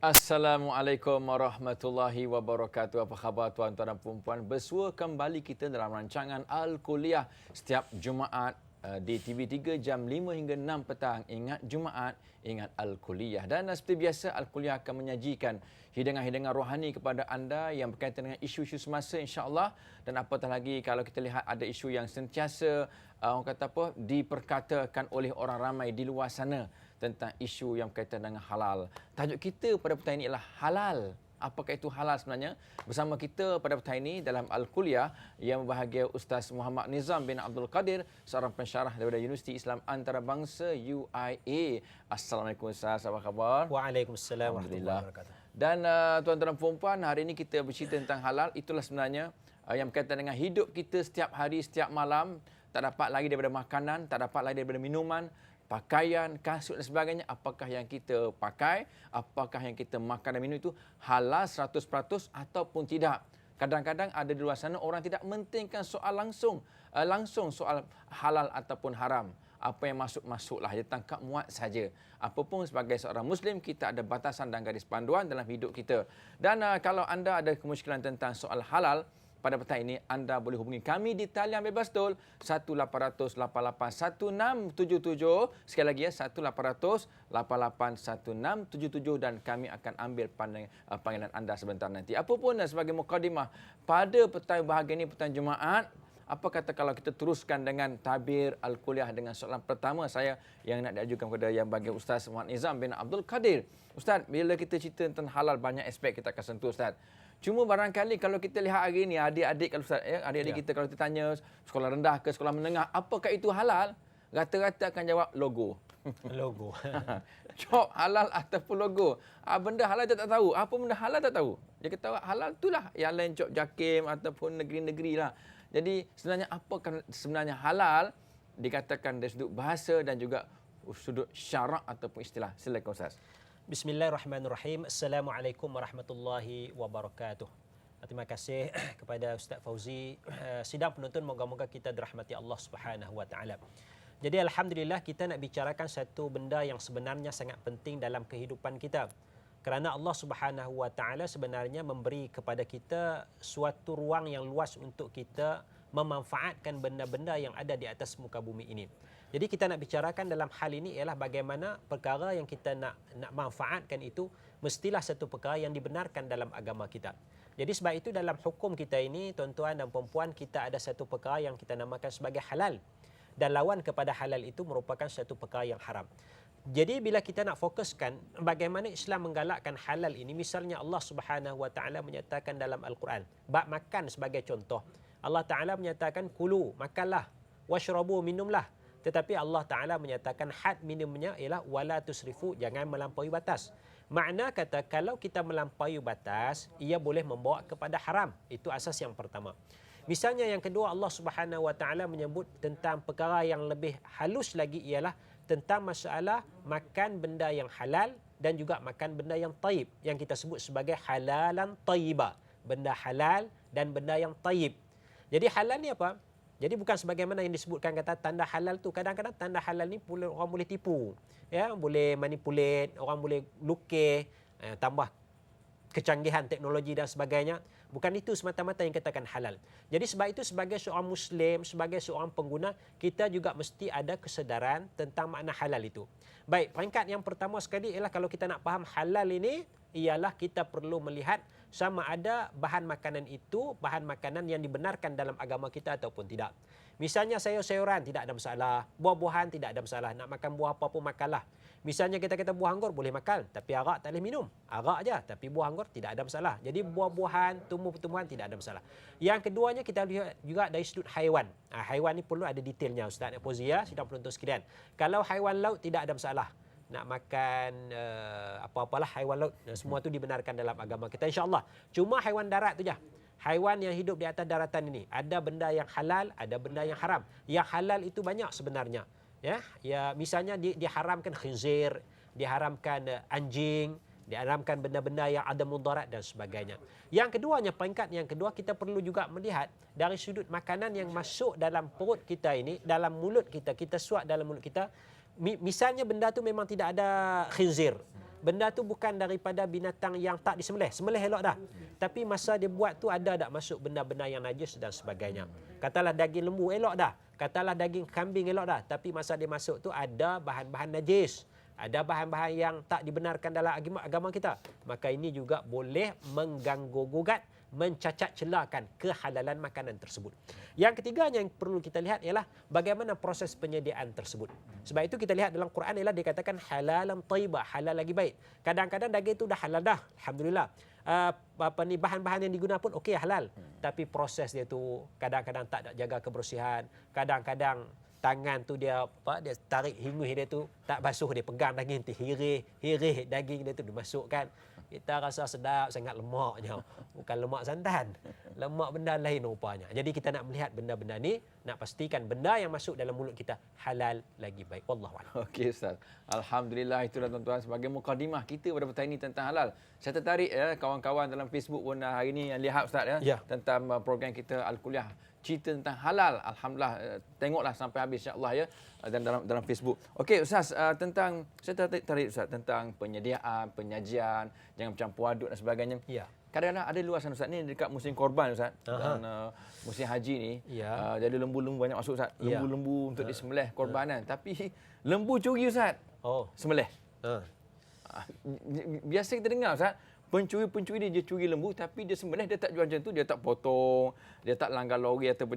Assalamualaikum warahmatullahi wabarakatuh. Apa khabar tuan-tuan dan puan-puan? Bersua kembali kita dalam rancangan Al-Kuliah setiap Jumaat di TV3 jam 5 hingga 6 petang. Ingat Jumaat, ingat Al-Kuliah. Dan seperti biasa, Al-Kuliah akan menyajikan hidangan-hidangan rohani kepada anda yang berkaitan dengan isu-isu semasa, insya-Allah. Dan apatah lagi kalau kita lihat ada isu yang sentiasa orang kata apa, diperkatakan oleh orang ramai di luar sana tentang isu yang berkaitan dengan halal. Tajuk kita pada petang ini ialah halal. Apakah itu halal sebenarnya? Bersama kita pada petang ini dalam Al-Kuliah yang berbahagia Ustaz Muhammad Nizam bin Abdul Qadir, seorang pensyarah daripada Universiti Islam Antarabangsa UIA. Assalamualaikum Ustaz, apa khabar? Waalaikumsalam warahmatullahi wabarakatuh. Dan tuan-tuan dan puan-puan, hari ini kita bercerita tentang halal. Itulah sebenarnya yang berkaitan dengan hidup kita setiap hari, setiap malam. Tak dapat lagi daripada makanan, tak dapat lagi daripada minuman, pakaian, kasut dan sebagainya. Apakah yang kita pakai, apakah yang kita makan dan minum itu halal 100% ataupun tidak. Kadang-kadang ada di luar sana orang tidak mementingkan soal langsung soal halal ataupun haram. Apa yang masuk-masuklah, dia tangkap muat saja. Apapun sebagai seorang Muslim, kita ada batasan dan garis panduan dalam hidup kita. Dan kalau anda ada kemusykilan tentang soal halal, pada petang ini anda boleh hubungi kami di talian bebas tol 1-800-88-1677. Sekali lagi ya, 1-800-88-1677 dan kami akan ambil panggilan anda sebentar nanti. Apapun sebagai mukadimah pada petang bahagia ini, petang Jumaat, apa kata kalau kita teruskan dengan tabir Al-Kuliah dengan soalan pertama saya yang nak diajukan kepada yang bagi Ustaz Muhammad Nizam bin Abdul Qadir. Ustaz, bila kita cerita tentang halal banyak aspek kita akan sentuh Ustaz. Cuma barangkali kalau kita lihat hari ini adik-adik kalau Ustaz ya, adik-adik kita kalau kita tanya sekolah rendah ke sekolah menengah, apakah itu halal? Rata-rata akan jawab logo. Logo. Cop halal ataupun logo. Benda halal dia tak tahu. Apa benda halal tak tahu. Dia kata halal itulah yang lain cop jakim ataupun negeri-negeri lah. Jadi sebenarnya apakah sebenarnya halal dikatakan dari sudut bahasa dan juga sudut syarak ataupun istilah. Silakan Ustaz. Bismillahirrahmanirrahim. Assalamualaikum warahmatullahi wabarakatuh. Terima kasih kepada Ustaz Fauzi. Sidang penonton, moga-moga kita dirahmati Allah Subhanahu wa taala. Jadi alhamdulillah kita nak bicarakan satu benda yang sebenarnya sangat penting dalam kehidupan kita. Kerana Allah Subhanahu wa taala sebenarnya memberi kepada kita suatu ruang yang luas untuk kita memanfaatkan benda-benda yang ada di atas muka bumi ini. Jadi kita nak bicarakan dalam hal ini ialah bagaimana perkara yang kita nak manfaatkan itu mestilah satu perkara yang dibenarkan dalam agama kita. Jadi sebab itu dalam hukum kita ini, tuan-tuan dan puan-puan, kita ada satu perkara yang kita namakan sebagai halal. Dan lawan kepada halal itu merupakan satu perkara yang haram. Jadi bila kita nak fokuskan bagaimana Islam menggalakkan halal ini, misalnya Allah Subhanahu wa taala menyatakan dalam Al-Quran, bab makan sebagai contoh. Allah Taala menyatakan kulu, makanlah, washrabu, minumlah. Tetapi Allah Taala menyatakan had minumnya ialah wala tusrifu, jangan melampaui batas. Makna kata kalau kita melampaui batas, ia boleh membawa kepada haram. Itu asas yang pertama. Misalnya yang kedua, Allah Subhanahu wa taala menyebut tentang perkara yang lebih halus lagi ialah tentang masalah makan benda yang halal dan juga makan benda yang taib, yang kita sebut sebagai halalan taiba. Benda halal dan benda yang taib. Jadi halal ni apa? Jadi bukan sebagaimana yang disebutkan kata tanda halal tu. Kadang-kadang tanda halal ni orang boleh tipu. Ya, boleh manipulate, orang boleh lukis, tambah kecanggihan teknologi dan sebagainya. Bukan itu semata-mata yang katakan halal. Jadi sebab itu sebagai seorang Muslim, sebagai seorang pengguna, kita juga mesti ada kesedaran tentang makna halal itu. Baik, peringkat yang pertama sekali ialah kalau kita nak faham halal ini, ialah kita perlu melihat sama ada bahan makanan itu, bahan makanan yang dibenarkan dalam agama kita ataupun tidak. Misalnya sayur-sayuran tidak ada masalah, buah-buahan tidak ada masalah, nak makan buah apa pun makanlah. Misalnya kita kata buah anggur boleh makan, tapi arak tak boleh minum. Arak aja, tapi buah anggur tidak ada masalah. Jadi buah-buahan, tumbuh-tumbuhan tidak ada masalah. Yang keduanya kita lihat juga dari sudut haiwan. Haiwan ni perlu ada detailnya Ustaz Fauzi ya, sidang penonton sekalian. Kalau haiwan laut tidak ada masalah. Nak makan apa-apalah haiwan laut, semua tu dibenarkan dalam agama kita insya-Allah. Cuma haiwan darat tu je. Haiwan yang hidup di atas daratan ini, ada benda yang halal, ada benda yang haram. Yang halal itu banyak sebenarnya. Ya, misalnya diharamkan khinzir, diharamkan anjing, diharamkan benda-benda yang ada mudarat dan sebagainya. Yang keduanya, peringkat yang kedua, kita perlu juga melihat dari sudut makanan yang masuk dalam perut kita ini, dalam mulut kita, kita suap dalam mulut kita. Misalnya benda tu memang tidak ada khinzir, benda tu bukan daripada binatang yang tak disembelih. Sembelih elok dah. Tapi masa dia buat tu ada tak masuk benda-benda yang najis dan sebagainya. Katalah daging lembu elok dah. Katalah daging kambing elok dah. Tapi masa dia masuk tu ada bahan-bahan najis. Ada bahan-bahan yang tak dibenarkan dalam agama kita. Maka ini juga boleh mengganggu gugat, mencacat celakan kehalalan makanan tersebut. Yang ketiganya yang perlu kita lihat ialah bagaimana proses penyediaan tersebut. Sebab itu kita lihat dalam Quran ialah dikatakan halalan thayyibah, halal lagi baik. Kadang-kadang daging itu dah halal dah, alhamdulillah. Bahan-bahan yang digunakan pun okey halal. Tapi proses dia tu kadang-kadang tak ada jaga kebersihan, kadang-kadang tangan tu dia tarik hingus dia tu tak basuh, dia pegang daging tu hirih daging dia tu dimasukkan. Kita rasa sedap sangat, lemaknya. Bukan lemak santan. Lemak benda lain rupanya. Jadi kita nak melihat benda-benda ni, nak pastikan benda yang masuk dalam mulut kita halal lagi baik. Wallahu a'lam. Okey Ustaz. Alhamdulillah, itulah tuan-tuan sebagai mukadimah kita pada petang ini tentang halal. Saya tertarik kawan-kawan dalam Facebook pun hari ini yang lihat Ustaz tentang program kita Al-Kuliah, cerita tentang halal. Alhamdulillah, tengoklah sampai habis insya-Allah dan dalam Facebook. Okey Ustaz, tentang saya tertarik Ustaz tentang penyediaan, penyajian, jangan bercampur aduk dan sebagainya. Ya. Kadang-kadang ada luasan Ustaz ni dekat musim korban Ustaz. Dan musim haji ni jadi lembu-lembu banyak masuk Ustaz. Lembu-lembu untuk disembelih korbanan. Tapi lembu curi Ustaz. Sembelih. Biasa kita dengar Ustaz, pencuri dia curi lembu tapi dia sembelih, dia tak jual macam tu, dia tak potong, dia tak langgar lori ataupun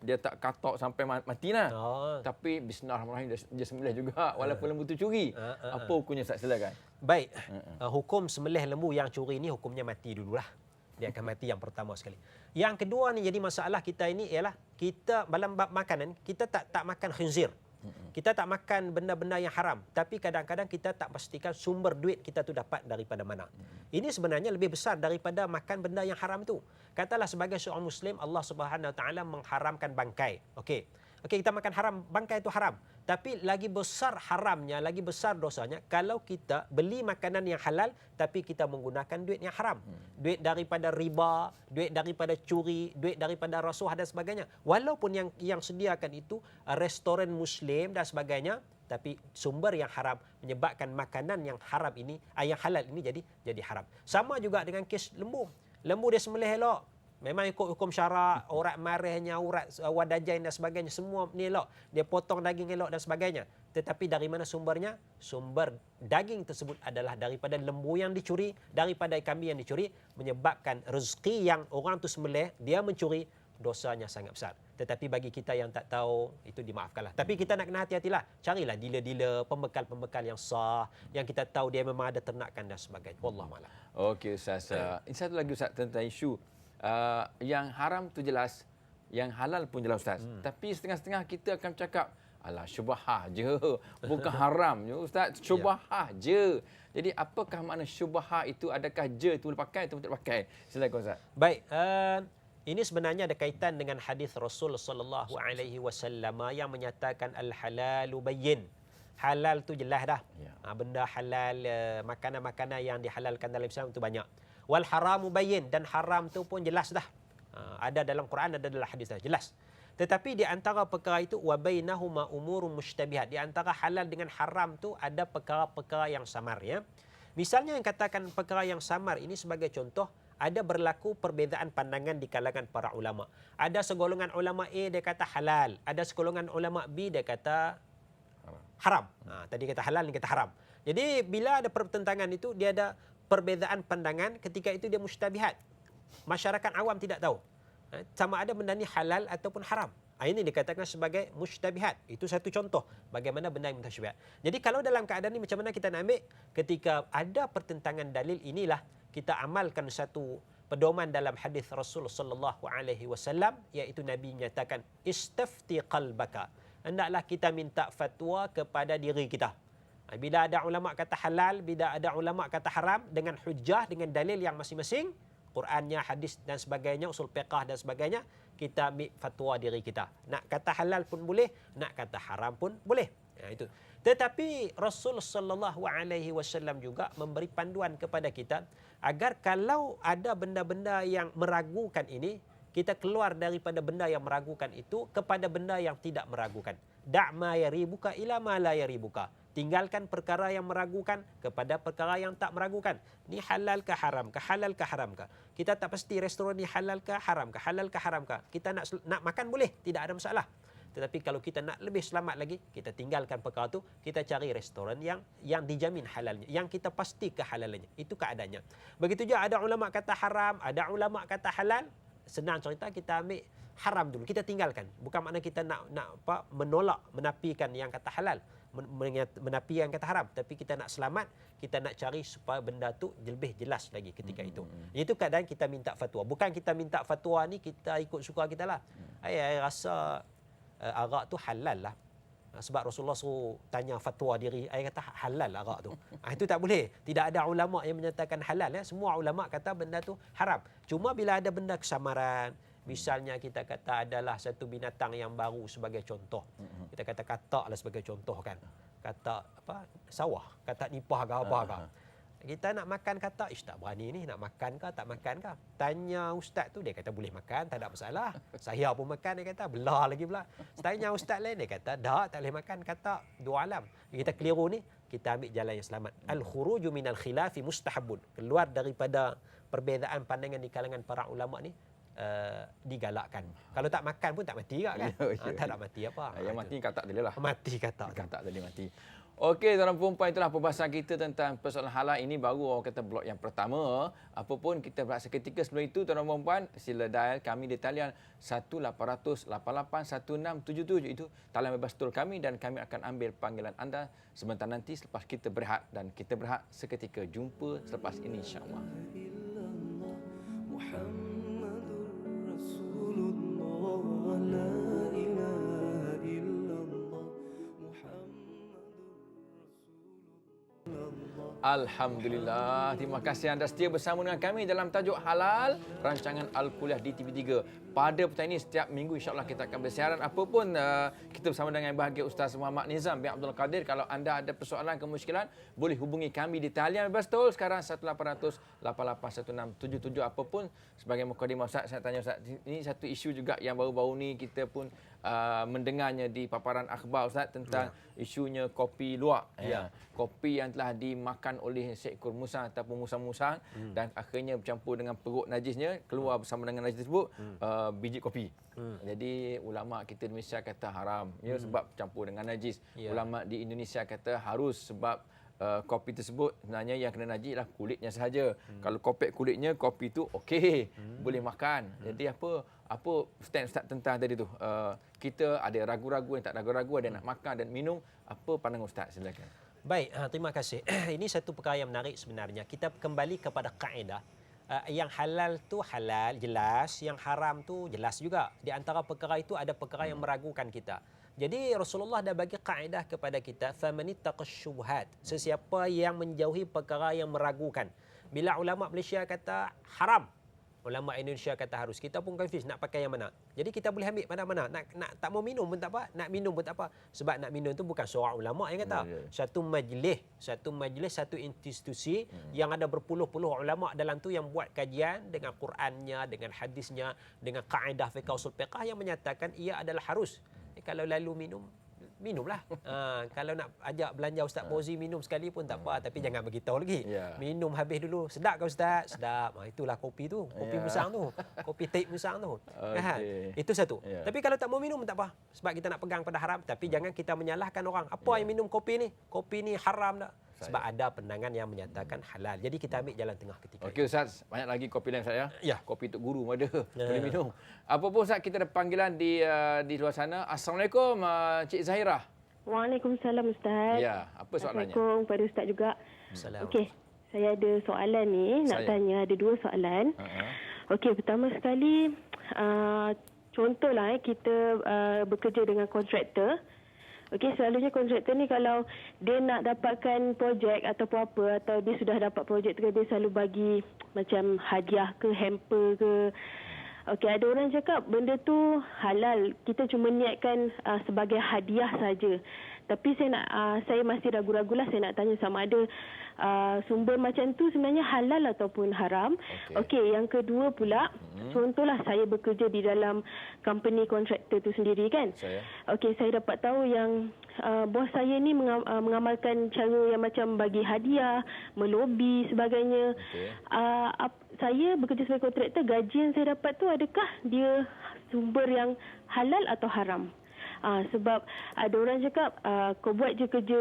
dia tak katok sampai mati lah. Tapi bismillahirrahmanirrahim dia sembelih juga walaupun lembu tu curi. Apa hukumnya Ustaz, silakan. Baik. Hukum sembelih lembu yang curi ni hukumnya mati dululah. Dia akan mati yang pertama sekali. Yang kedua ni jadi masalah kita ini ialah kita dalam bab makanan kita tak makan khinzir. Kita tak makan benda-benda yang haram, tapi kadang-kadang kita tak pastikan sumber duit kita tu dapat daripada mana. Ini sebenarnya lebih besar daripada makan benda yang haram tu. Katalah sebagai seorang Muslim, Allah Subhanahu Wa Taala mengharamkan bangkai. Okey, kita makan haram, bangkai itu haram. Tapi lagi besar haramnya, lagi besar dosanya kalau kita beli makanan yang halal tapi kita menggunakan duit yang haram. Duit daripada riba, duit daripada curi, duit daripada rasuah dan sebagainya. Walaupun yang sediakan itu restoran Muslim dan sebagainya, tapi sumber yang haram menyebabkan makanan yang haram ini, yang halal ini jadi haram. Sama juga dengan kes lembu. Lembu dia sembelih elok. Memang ikut hukum syarak, urat marihnya, urat wadajain dan sebagainya, semua ni elok. Dia potong daging elok dan sebagainya. Tetapi dari mana sumbernya? Sumber daging tersebut adalah daripada lembu yang dicuri, daripada kambing yang dicuri, menyebabkan rezeki yang orang tu sembelih, dia mencuri, dosanya sangat besar. Tetapi bagi kita yang tak tahu, itu dimaafkanlah. Tapi kita nak kena hati-hatilah. Carilah dealer-dealer, pembekal-pembekal yang sah, yang kita tahu dia memang ada ternakan dan sebagainya. Wallahualam. Okey Ustaz. Ini satu lagi Ustaz tentang isu yang haram tu jelas, yang halal pun jelas Ustaz. Tapi setengah-setengah kita akan cakap, alah syubhah je, bukan haram je Ustaz, syubhah je. Jadi apakah makna syubhah itu? Adakah je itu boleh pakai atau tidak pakai? Silakan Ustaz. Baik, ini sebenarnya ada kaitan dengan hadis Rasul sallallahu alaihi wasallam yang menyatakan al-halalu bayyin. Halal tu jelas dah. Benda halal, makanan-makanan yang dihalalkan dalam Islam itu banyak. Wal haramu bayyin, dan haram tu pun jelas dah. Ada dalam Quran, ada dalam hadis dah, jelas. Tetapi di antara perkara itu wa bainahuma umurun mushtabihat. Di antara halal dengan haram tu ada perkara-perkara yang samar ya. Misalnya yang katakan perkara yang samar ini sebagai contoh, ada berlaku perbezaan pandangan di kalangan para ulama. Ada segolongan ulama A dia kata halal, ada segolongan ulama B dia kata haram. Tadi kata halal, ni kata haram. Jadi bila ada pertentangan itu, dia ada perbezaan pandangan, ketika itu dia mustabihat. Masyarakat awam tidak tahu sama ada benda ni halal ataupun haram. Ini dikatakan sebagai mustabihat. Itu satu contoh bagaimana benda yang mustabihat. Jadi kalau dalam keadaan ini macam mana kita nak ambil? Ketika ada pertentangan dalil, inilah kita amalkan satu pedoman dalam hadis Rasul sallallahu alaihi wasallam, iaitu Nabi menyatakan istafti qalbaka. Hendaklah kita minta fatwa kepada diri kita. Bila ada ulama kata halal, bila ada ulama kata haram, dengan hujah, dengan dalil yang masing-masing, Qurannya, hadis dan sebagainya, usul fiqh dan sebagainya, kita ambil fatwa diri kita. Nak kata halal pun boleh, nak kata haram pun boleh. Itu. Tetapi Rasul sallallahu alaihi wasallam juga memberi panduan kepada kita agar kalau ada benda-benda yang meragukan ini, kita keluar daripada benda yang meragukan itu kepada benda yang tidak meragukan. Da' ma yaribuka ila ma la yaribuka. Tinggalkan perkara yang meragukan kepada perkara yang tak meragukan. Ni halal ke haram ke? Halal ke haram ke? Kita tak pasti restoran ni halal ke haram ke? Halal ke haram ke? Kita nak makan boleh, tidak ada masalah. Tetapi kalau kita nak lebih selamat lagi, kita tinggalkan perkara tu, kita cari restoran yang dijamin halalnya, yang kita pasti kehalalannya. Itu keadaannya. Begitu juga ada ulama kata haram, ada ulama kata halal. Senang cerita, kita ambil haram dulu, kita tinggalkan. Bukan makna kita nak menolak, menafikan yang kata halal, menapi yang kata haram, tapi kita nak selamat, kita nak cari supaya benda tu lebih jelas lagi ketika itu. Itu keadaan kita minta fatwa. Bukan kita minta fatwa ni kita ikut suka kita lah. Saya rasa arak tu halal lah. Sebab Rasulullah suruh tanya fatwa diri, saya kata halal arak tu. Itu tak boleh. Tidak ada ulama yang menyatakan halal. Semua ulama kata benda tu haram. Cuma bila ada benda kesamaran, misalnya kita kata adalah satu binatang yang baru sebagai contoh. Kita kata katak lah sebagai contoh kan. Katak sawah, katak nipah ke apa ke. Kita nak makan katak, tak berani ni nak makan ke tak makan ke. Tanya ustaz tu, dia kata boleh makan, tak ada masalah. Saya pun makan, dia kata belah lagi pula. Tanya ustaz lain, dia kata tak boleh makan katak, dua alam. Kita keliru ni, kita ambil jalan yang selamat. Al-khuruju minal khilafi mustahabun. Keluar daripada perbezaan pandangan di kalangan para ulama ni digalakkan. Kalau tak makan pun tak mati kan? Tak nak mati apa. Yang mati katak dia lah. Mati katak. Katak tadi mati. Okey, tuan-tuan perempuan, itulah perbahasan kita tentang persoalan halal ini. Baru orang kata blok yang pertama. Apapun kita berehat seketika sebelum itu, tuan-tuan perempuan, sila dial kami di talian 1-800-88-1677. Itu talian bebas tol kami dan kami akan ambil panggilan anda sebentar nanti selepas kita berehat. Dan kita berehat seketika. Jumpa selepas ini insya-Allah. Alhamdulillah. Terima kasih anda setia bersama dengan kami dalam tajuk halal rancangan Al-Kuliah di TV3. Pada petang ini setiap minggu insya-Allah kita akan bersiaran. Apapun kita bersama dengan yang bahagia Ustaz Muhammad Nizam bin Abdul Qadir. Kalau anda ada persoalan kemusykilan, boleh hubungi kami di talian bebas tol sekarang 1-800-88-1677. Apapun sebagai mukadimah Ustaz, saya tanya Ustaz, ini satu isu juga yang baru-baru ni kita pun mendengarnya di paparan akhbar Ustaz tentang isunya kopi luwak. Kopi yang telah dimakan oleh seekor musang ataupun musang-musang dan akhirnya bercampur dengan perut najisnya, keluar bersama dengan najis tersebut biji kopi. Jadi ulama kita di Malaysia kata haram sebab campur dengan najis. Ulama di Indonesia kata harus sebab kopi tersebut sebenarnya yang kena najis adalah kulitnya sahaja. Kalau kopek kulitnya, kopi tu okey, boleh makan. Jadi apa stand Ustaz tentang tadi tu? Kita ada ragu-ragu, yang tak ragu-ragu, ada nak makan dan minum. Apa pandangan Ustaz? Silakan. Baik, terima kasih. Ini satu perkara yang menarik sebenarnya. Kita kembali kepada kaedah. Yang halal tu halal, jelas. Yang haram tu jelas juga. Di antara perkara itu ada perkara yang meragukan kita. Jadi Rasulullah dah bagi kaedah kepada kita, famanittaqash syubhat. Sesiapa yang menjauhi perkara yang meragukan. Bila ulama Malaysia kata haram, ulama Indonesia kata harus. Kita pun confuse nak pakai yang mana. Jadi kita boleh ambil mana-mana. Nak tak mau minum pun tak apa, nak minum pun tak apa. Sebab nak minum tu bukan seorang ulama yang kata. Satu majlis, satu institusi yang ada berpuluh-puluh ulama dalam tu yang buat kajian dengan Qurannya, dengan hadisnya, dengan kaedah fiqh usul fiqh yang menyatakan ia adalah harus. Kalau lalu minumlah. Kalau nak ajak belanja Ustaz Fauzi minum sekali pun tak apa, tapi jangan beritahu lagi. Minum habis dulu. Sedap ke Ustaz? Sedap. Itulah kopi tu. Kopi musang tu. Kopi tape musang tu. Itu satu. Tapi kalau tak mau minum pun tak apa. Sebab kita nak pegang pada haram. Tapi jangan kita menyalahkan orang. Apa yang minum kopi ni? Kopi ni haram tak? Sebab ada pandangan yang menyatakan halal. Jadi kita ambil jalan tengah ketika Okey Ustaz, banyak lagi kopi lain saya. Kopi untuk guru ada. Boleh minum. Apa pun Ustaz, kita ada panggilan di luar sana. Assalamualaikum Cik Zahirah. Waalaikumsalam Ustaz. Ya, apa soalannya? Assalamualaikum kepada Ustaz juga. Assalamualaikum. Okey, saya ada soalan ni, nak tanya, ada dua soalan. Okey, pertama sekali, contohlah kita bekerja dengan kontraktor. Okey, selalunya kontraktor ni kalau dia nak dapatkan projek ataupun apa, atau dia sudah dapat projek tu, dia selalu bagi macam hadiah ke, hamper ke. Okey, ada orang cakap benda tu halal, kita cuma niatkan sebagai hadiah saja. Tapi saya masih ragu-ragulah, saya nak tanya sama ada sumber macam tu sebenarnya halal ataupun haram. Okey, yang kedua pula, contohlah saya bekerja di dalam company kontraktor tu sendiri kan. Okey, saya dapat tahu yang bos saya ni mengamalkan cara yang macam bagi hadiah, melobi sebagainya. Okey. Saya bekerja sebagai kontraktor, gaji yang saya dapat tu adakah dia sumber yang halal atau haram? Sebab ada orang cakap kau buat je kerja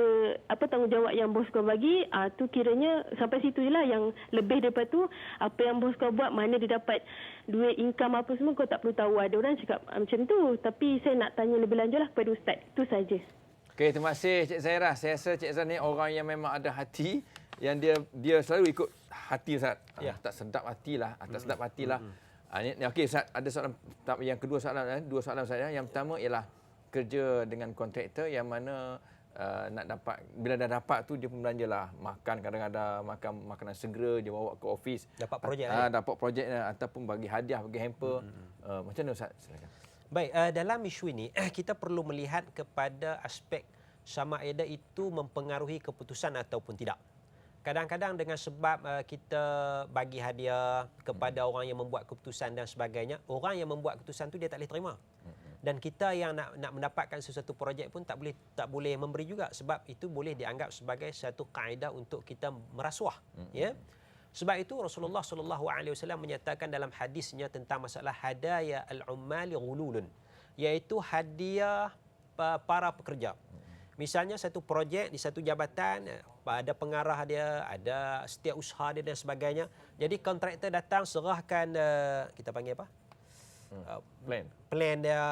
tanggungjawab yang bos kau bagi, tu kiranya sampai situ je lah. Yang lebih daripada tu, apa yang bos kau buat, mana dia dapat duit, income apa semua, kau tak perlu tahu. Ada orang cakap macam tu. Tapi saya nak tanya lebih lanjut lah kepada Ustaz. Itu saja. Okey, terima kasih Cik Zairah. Saya rasa Cik Zairah ni orang yang memang ada hati, yang dia selalu ikut hati Ustaz. Tak sedap hatilah, tak sedap hatilah. Okey Ustaz, ada soalan yang kedua soalan, dua soalan saya. Yang pertama ialah kerja dengan kontraktor yang mana nak dapat, bila dah dapat tu dia pun belanjalah, makan, kadang-kadang makan makanan segera dia bawa ke office, dapat projek dapat projek ataupun bagi hadiah, bagi hamper. Macam mana Ustaz? Silakan. Baik, dalam isu ini kita perlu melihat kepada aspek sama ada itu mempengaruhi keputusan ataupun tidak. Kadang-kadang dengan sebab kita bagi hadiah kepada orang yang membuat keputusan dan sebagainya, orang yang membuat keputusan tu dia tak boleh terima. Dan kita yang nak mendapatkan sesuatu projek pun tak boleh memberi juga, sebab itu boleh dianggap sebagai satu kaedah untuk kita merasuah. Ya. Sebab itu Rasulullah SAW menyatakan dalam hadisnya tentang masalah hadaya al-ummali ghululun, iaitu hadiah para pekerja. Misalnya satu projek di satu jabatan, ada pengarah dia, ada setiausaha dia dan sebagainya. Jadi kontraktor datang serahkan, kita panggil apa? Plan dia,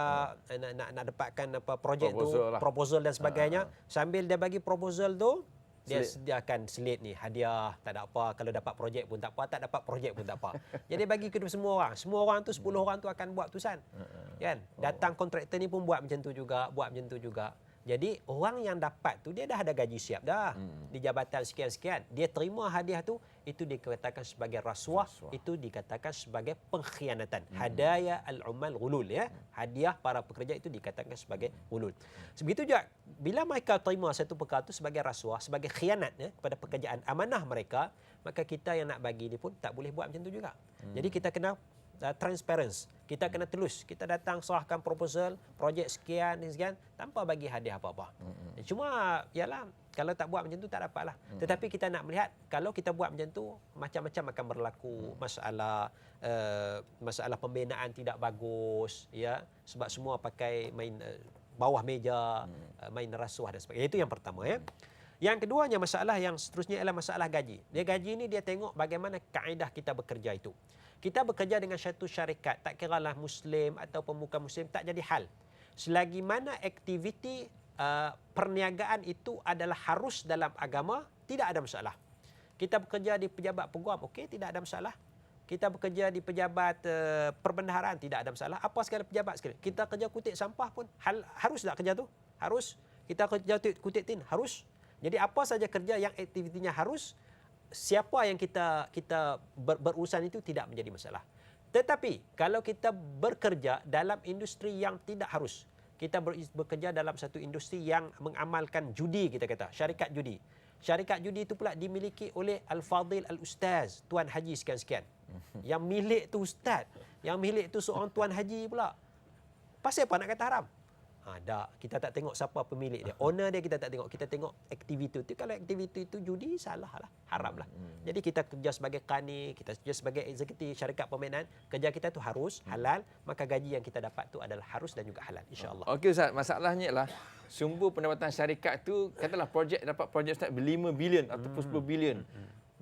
nak dapatkan projek tu, proposal dan sebagainya. Sambil dia bagi proposal tu, dia sediakan selit ni, hadiah, tak ada apa, kalau dapat projek pun tak apa, tak dapat projek pun tak apa. Jadi bagi kedua semua orang. Semua orang tu 10 orang tu akan buat keputusan. Kan? Datang kontraktor ni pun buat macam tu juga, Jadi orang yang dapat tu dia dah ada gaji siap dah. Di jabatan sekian-sekian, dia terima hadiah tu, itu dikatakan sebagai rasuah, itu dikatakan sebagai pengkhianatan. Hadaya al-ummal ghulul, ya. Hadiah para pekerja itu dikatakan sebagai ghulul. Sebegitu juga bila mereka terima satu perkara itu sebagai rasuah, sebagai khianat, ya, kepada pekerjaan amanah mereka, maka kita yang nak bagi ni pun tak boleh buat macam tu juga. Jadi kita kena transparency. Kita kena telus. Kita datang serahkan proposal, projek sekian tanpa bagi hadiah apa-apa. Cuma yalah, kalau tak buat macam tu tak dapatlah. Tetapi kita nak melihat kalau kita buat macam tu, macam-macam akan berlaku masalah pembinaan tidak bagus, ya, sebab semua pakai main bawah meja, main rasuah dan sebagainya. Itu yang pertama, ya. Yang keduanya, masalah yang seterusnya ialah masalah gaji. Dia gaji ni dia tengok bagaimana kaedah kita bekerja itu. Kita bekerja dengan satu syarikat, tak kiralah Muslim atau bukan Muslim, tak jadi hal. Selagi mana aktiviti perniagaan itu adalah harus dalam agama, tidak ada masalah. Kita bekerja di pejabat peguam, okey, tidak ada masalah. Kita bekerja di pejabat perbendaharaan, tidak ada masalah. Apa sekali pejabat sekali. Kita kerja kutip sampah pun, harus tak kerja tu? Harus. Kita kerja kutip tin, harus. Jadi apa saja kerja yang aktivitinya harus, siapa yang kita berurusan itu tidak menjadi masalah. Tetapi kalau kita bekerja dalam industri yang tidak harus, kita bekerja dalam satu industri yang mengamalkan judi, kita kata syarikat judi. Syarikat judi itu pula dimiliki oleh Al-Fadil Al-Ustaz, Tuan Haji sekian-sekian. Yang milik tu ustaz, yang milik tu seorang Tuan Haji pula. Pasal apa nak kata haram? Tak, kita tak tengok siapa pemilik dia. Owner dia kita tak tengok. Kita tengok aktiviti itu. Kalau aktiviti itu judi, salah lah. Haram lah. Jadi kita kerja sebagai qani, kita kerja sebagai eksekutif syarikat pembinaan. Kerja kita tu harus, halal. Maka gaji yang kita dapat tu adalah harus dan juga halal. InsyaAllah. Okey Ustaz, masalahnya ialah sumber pendapatan syarikat tu, katalah dapat projek Ustaz 5 bilion ataupun 10 bilion.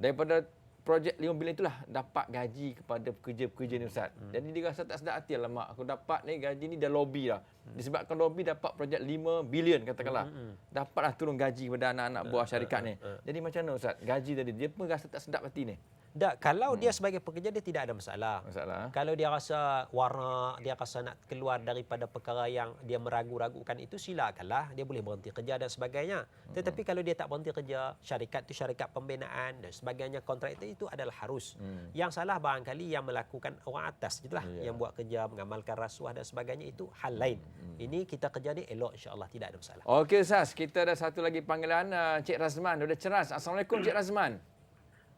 Daripada projek 5 bilion itulah dapat gaji kepada pekerja-pekerja ni Ustaz. Jadi dia rasa tak sedap hati, alamak aku dapat ni gaji ni dah lobby lah. Disebabkan lobby dapat projek 5 bilion katakanlah. Dapatlah turun gaji kepada anak-anak buah syarikat ni. Jadi macam mana Ustaz? Gaji tadi dia pun rasa tak sedap hati ni. Tak, kalau dia sebagai pekerja dia tidak ada masalah. Kalau dia rasa warak, dia rasa nak keluar daripada perkara yang dia meragu-ragukan itu, silakanlah, dia boleh berhenti kerja dan sebagainya. Tetapi kalau dia tak berhenti kerja, syarikat itu syarikat pembinaan dan sebagainya, kontraktor itu adalah harus. Yang salah barangkali yang melakukan orang atas itulah, yang buat kerja mengamalkan rasuah dan sebagainya, itu hal lain. Ini kita kerja ni elok, insya-Allah tidak ada masalah. Okey Ustaz, kita ada satu lagi panggilan Cik Razman, sudah ceras. Assalamualaikum Cik Razman.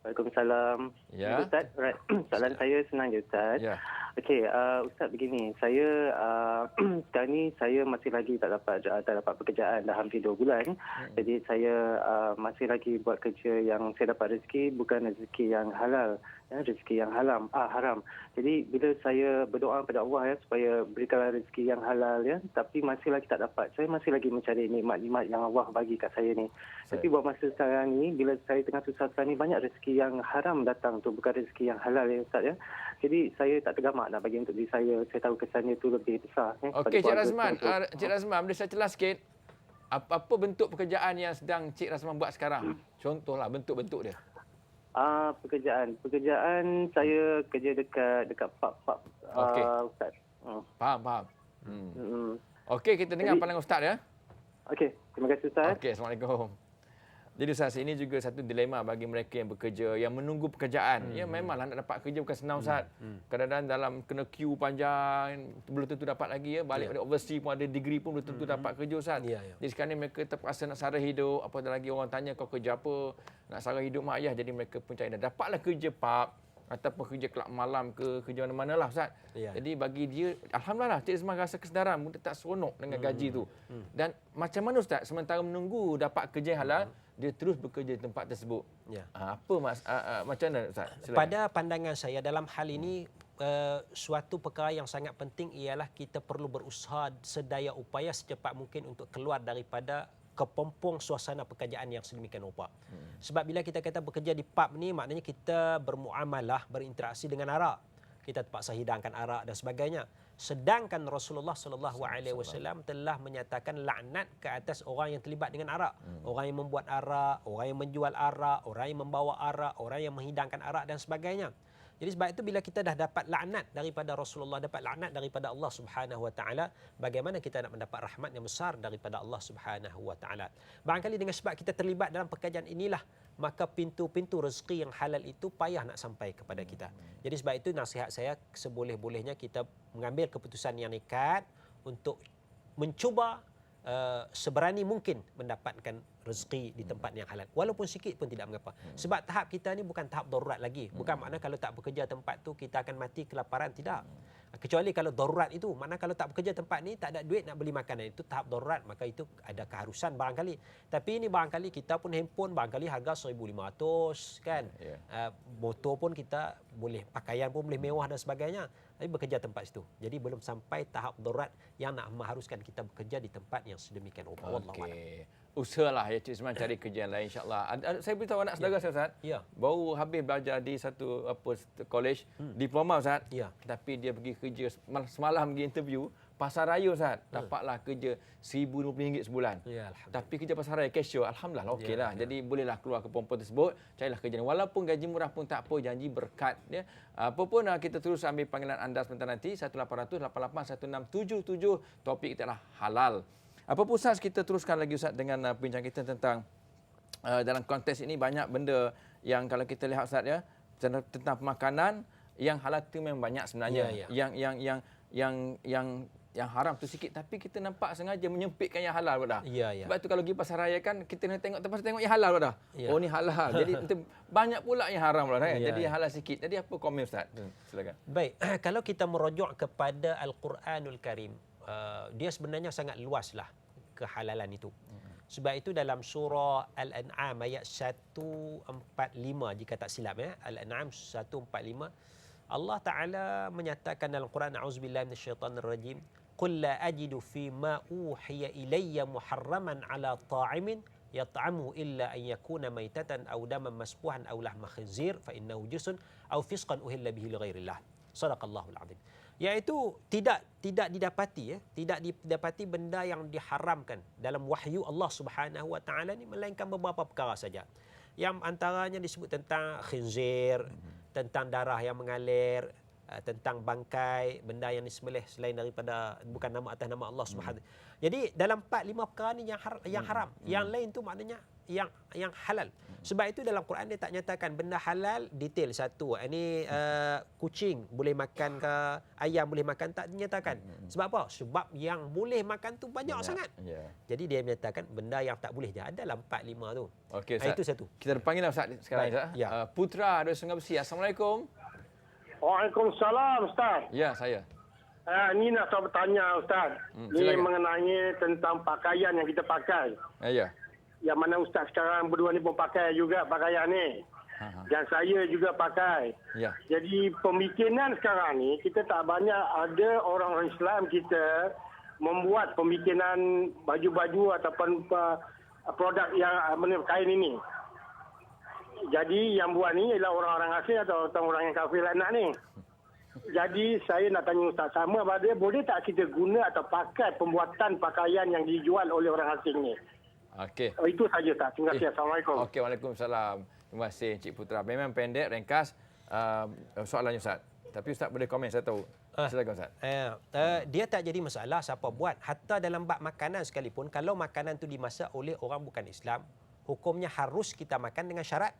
Waalaikumsalam. Ya. Ustaz, soalan saya senang je Ustaz. Ya. Okey, Ustaz begini, saya sekarang ni saya masih lagi tak dapat pekerjaan dah hampir 2 bulan. Jadi saya masih lagi buat kerja yang saya dapat rezeki bukan rezeki yang halal, ya, rezeki yang haram. Jadi bila saya berdoa kepada Allah, ya, supaya berikanlah rezeki yang halal, ya, tapi masih lagi tak dapat. Saya masih lagi mencari nikmat-nikmat yang Allah bagi kat saya ni. Tapi buat masa sekarang ni bila saya tengah susah sekarang ni, banyak rezeki yang haram datang tu, bukan rezeki yang halal, ya Ustaz, ya. Jadi saya tak tergamak nak bagi untuk diri saya. Saya tahu kesannya itu lebih besar. Okey, Cik Razman. Cik Razman, boleh saya celas sikit? Apa bentuk pekerjaan yang sedang Cik Razman buat sekarang? Contohlah bentuk-bentuk dia. Pekerjaan saya kerja dekat pub Okey. Ustaz. Faham. Okey, kita dengar pandangan Ustaz ya. Okey, terima kasih Ustaz. Okey, Assalamualaikum. Jadi Ustaz, ini juga satu dilema bagi mereka yang bekerja, yang menunggu pekerjaan. Ya, memanglah nak dapat kerja bukan senang Ustaz. Kadang-kadang dalam kena queue panjang, belum tentu dapat lagi ya. Balik dari overseas pun ada degree pun belum tentu dapat kerja Ustaz. Jadi sekarang ni mereka terpaksa nak sara hidup. Apatah lagi orang tanya kau kerja apa, nak sara hidup mak ayah. Jadi mereka pun cari dah. Dapatlah kerja pub ataupun kerja kelab malam ke kerja mana-mana lah Ustaz. Jadi bagi dia, alhamdulillah Cik Razman rasa kesedaran, dia tak seronok dengan gaji tu. Dan macam mana Ustaz, sementara menunggu dapat kerja yang halal, dia terus bekerja di tempat tersebut. Apa macam mana Ustaz? Silakan. Pada pandangan saya dalam hal ini suatu perkara yang sangat penting ialah kita perlu berusaha sedaya upaya secepat mungkin untuk keluar daripada kepompong suasana pekerjaan yang sedemikian rupa. Sebab bila kita kata bekerja di pub ni, maknanya kita bermuamalah, berinteraksi dengan arak. Kita terpaksa hidangkan arak dan sebagainya. Sedangkan Rasulullah SAW telah menyatakan laknat ke atas orang yang terlibat dengan arak. Orang yang membuat arak, orang yang menjual arak, orang yang membawa arak, orang yang menghidangkan arak dan sebagainya. Jadi sebab itu bila kita dah dapat laknat daripada Rasulullah, dapat laknat daripada Allah Subhanahu Wa Taala, bagaimana kita nak mendapat rahmat yang besar daripada Allah Subhanahu Wa Taala? Barangkali dengan sebab kita terlibat dalam pekerjaan inilah, maka pintu-pintu rezeki yang halal itu payah nak sampai kepada kita. Jadi sebab itu nasihat saya, seboleh-bolehnya kita mengambil keputusan yang nekat untuk mencuba seberani mungkin mendapatkan rezeki di tempat yang halal. Walaupun sikit pun tidak mengapa. Sebab tahap kita ni bukan tahap darurat lagi. Bukan makna kalau tak bekerja tempat tu kita akan mati kelaparan, tidak. Kecuali kalau darurat itu, makna kalau tak bekerja tempat ni tak ada duit nak beli makanan, itu tahap darurat, maka itu ada keharusan barangkali. Tapi ini barangkali kita pun handphone barangkali harga 1,500 kan. Motor pun kita boleh, pakaian pun boleh mewah dan sebagainya. Tapi bekerja tempat situ. Jadi belum sampai tahap darurat yang nak mengharuskan kita bekerja di tempat yang sedemikian rupa. Okey. Usahalah ya Cik Razman cari kerja lain insya-Allah. Saya beritahu anak saudara saya Ustaz. Baru habis belajar di satu college diploma Ustaz. Tapi dia pergi kerja semalam pergi interview pasar raya Ustaz. Dapatlah kerja RM1,020 sebulan. Tapi kerja pasar raya cashier alhamdulillah okeylah. Jadi bolehlah keluar ke pompong tersebut, carilah kerja. Walaupun gaji murah pun tak apa, janji berkat ya. Apa pun kita terus ambil panggilan anda sebentar nanti 1800 88 1677. Topik kita adalah halal. Apa pun Ustaz, kita teruskan lagi Ustaz dengan bincang kita tentang dalam konteks ini banyak benda yang kalau kita lihat Ustaz ya, tentang makanan yang halal itu memang banyak sebenarnya. Yang haram tu sikit, tapi kita nampak sengaja menyempitkan yang halal dah. Sebab tu kalau pergi pasar raya kan kita nak tengok yang halal dah. Oh ni halal. Jadi banyak pula yang haram dah kan. Jadi yang halal sikit. Jadi apa komen Ustaz? Silakan. Baik, kalau kita merujuk kepada Al-Quranul Karim, dia sebenarnya sangat luaslah kehalalan itu. Sebab itu dalam surah Al-An'am ayat 145 jika tak silap ya, Al-An'am 145, Allah Taala menyatakan dalam Quran, a'udzubillahi minasyaitonir rajim, qul la ajidu fi ma uhiya ilayya muharraman ala ta'imin yat'amu illa an yakuna maitatan aw daman masfuhan aw lahma khinzir fa innahu jursun aw fisqan uhilla bihi li ghairillah. Sadaqallahul azim. Iaitu tidak didapati tidak didapati benda yang diharamkan dalam wahyu Allah Subhanahu Wa Taala ni melainkan beberapa perkara saja. Yang antaranya disebut tentang khinzir, tentang darah yang mengalir, tentang bangkai, benda yang disembelih selain daripada bukan nama atas nama Allah Subhanahu. Jadi dalam 4-5 perkara ni yang haram. Yang lain tu maknanya yang halal. Sebab itu dalam Quran dia tak nyatakan benda halal detail satu. Ini kucing boleh makan ke, ayam boleh makan, tak dinyatakan. Sebab apa? Sebab yang boleh makan tu banyak sangat. Jadi dia menyatakan benda yang tak boleh je ada dalam 4-5 tu. Okey Ustaz. Itu satu. Kita panggil Ustaz sekarang Ustaz. Putra dari Sungai Besi. Assalamualaikum. Waalaikumsalam, Ustaz. Ya, saya. Ini nak saya bertanya, Ustaz. Ini silakan. mengenai tentang pakaian yang kita pakai. Ya. Yang mana Ustaz sekarang berdua ni pun pakai juga pakaian ni. Dan saya juga pakai. Ya. Jadi pemikiran sekarang ni, kita tak banyak ada orang Islam kita membuat pemikiran baju-baju ataupun produk yang kain ini. Jadi yang buat ni ialah orang-orang asing atau orang yang kafir anak ni. Jadi saya nak tanya Ustaz, sama pada boleh tak kita guna atau pakai pembuatan pakaian yang dijual oleh orang asing ni? Okey. Itu saja Ustaz. Terima kasih. Assalamualaikum. Okey, waalaikumsalam. Terima kasih Encik Putra. Memang pendek, ringkas soalannya Ustaz. Tapi Ustaz boleh komen, saya tahu. Silakan Ustaz. Dia tak jadi masalah siapa buat. Hatta dalam bab makanan sekalipun, kalau makanan tu dimasak oleh orang bukan Islam, hukumnya harus kita makan dengan syarat.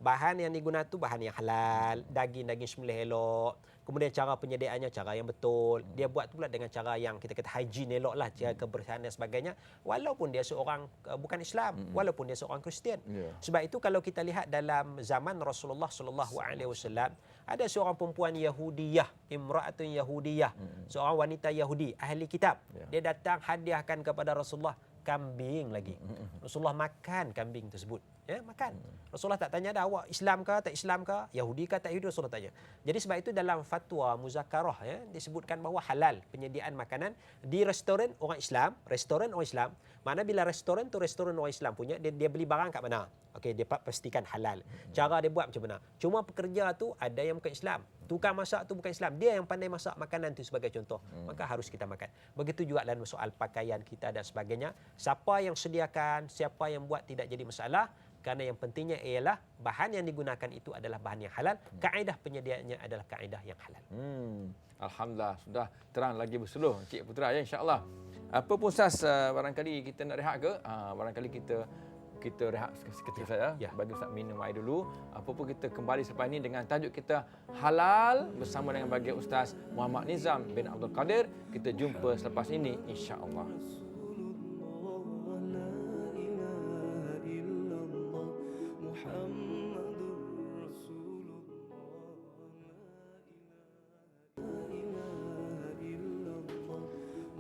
Bahan yang digunakan tu bahan yang halal, daging-daging sembelih elok. Kemudian cara penyediaannya cara yang betul. Dia buat pula dengan cara yang kita kata hygiene elok lah, cara kebersihan dan sebagainya. Walaupun dia seorang bukan Islam, walaupun dia seorang Kristian. Sebab itu kalau kita lihat dalam zaman Rasulullah SAW, ada seorang perempuan Yahudiyah, imra'atun Yahudiyah, seorang wanita Yahudi, ahli kitab. Dia datang hadiahkan kepada Rasulullah kambing lagi. Rasulullah makan kambing tersebut. Ya, makan. Rasulullah tak tanya dah awak Islam ke tak Islam ke, Yahudi ke tak Yahudi, Rasulullah tanya. Jadi sebab itu dalam fatwa muzakarah disebutkan bahawa halal penyediaan makanan di restoran orang Islam. Mana bila restoran tu restoran orang Islam punya, dia beli barang kat mana? Okey, dia pastikan halal. Cara dia buat macam mana? Cuma pekerja tu ada yang bukan Islam. Tukang masak tu bukan Islam. Dia yang pandai masak makanan tu sebagai contoh. Maka harus kita makan. Begitu juga dalam soal pakaian kita dan sebagainya. Siapa yang sediakan, siapa yang buat tidak jadi masalah. Kerana yang pentingnya ialah bahan yang digunakan itu adalah bahan yang halal. Kaedah penyediaannya adalah kaedah yang halal. Alhamdulillah, sudah terang lagi bersuluh Encik Putra ya, insya-Allah. Apa pun Ustaz, barangkali kita nak rehat ke? Barangkali kita rehat seketika saja. Bagi Ustaz minum air dulu. Apa pun kita kembali selepas ini dengan tajuk kita halal bersama dengan bagi Ustaz Muhammad Nizam bin Abdul Qadir. Kita jumpa selepas ini insya-Allah.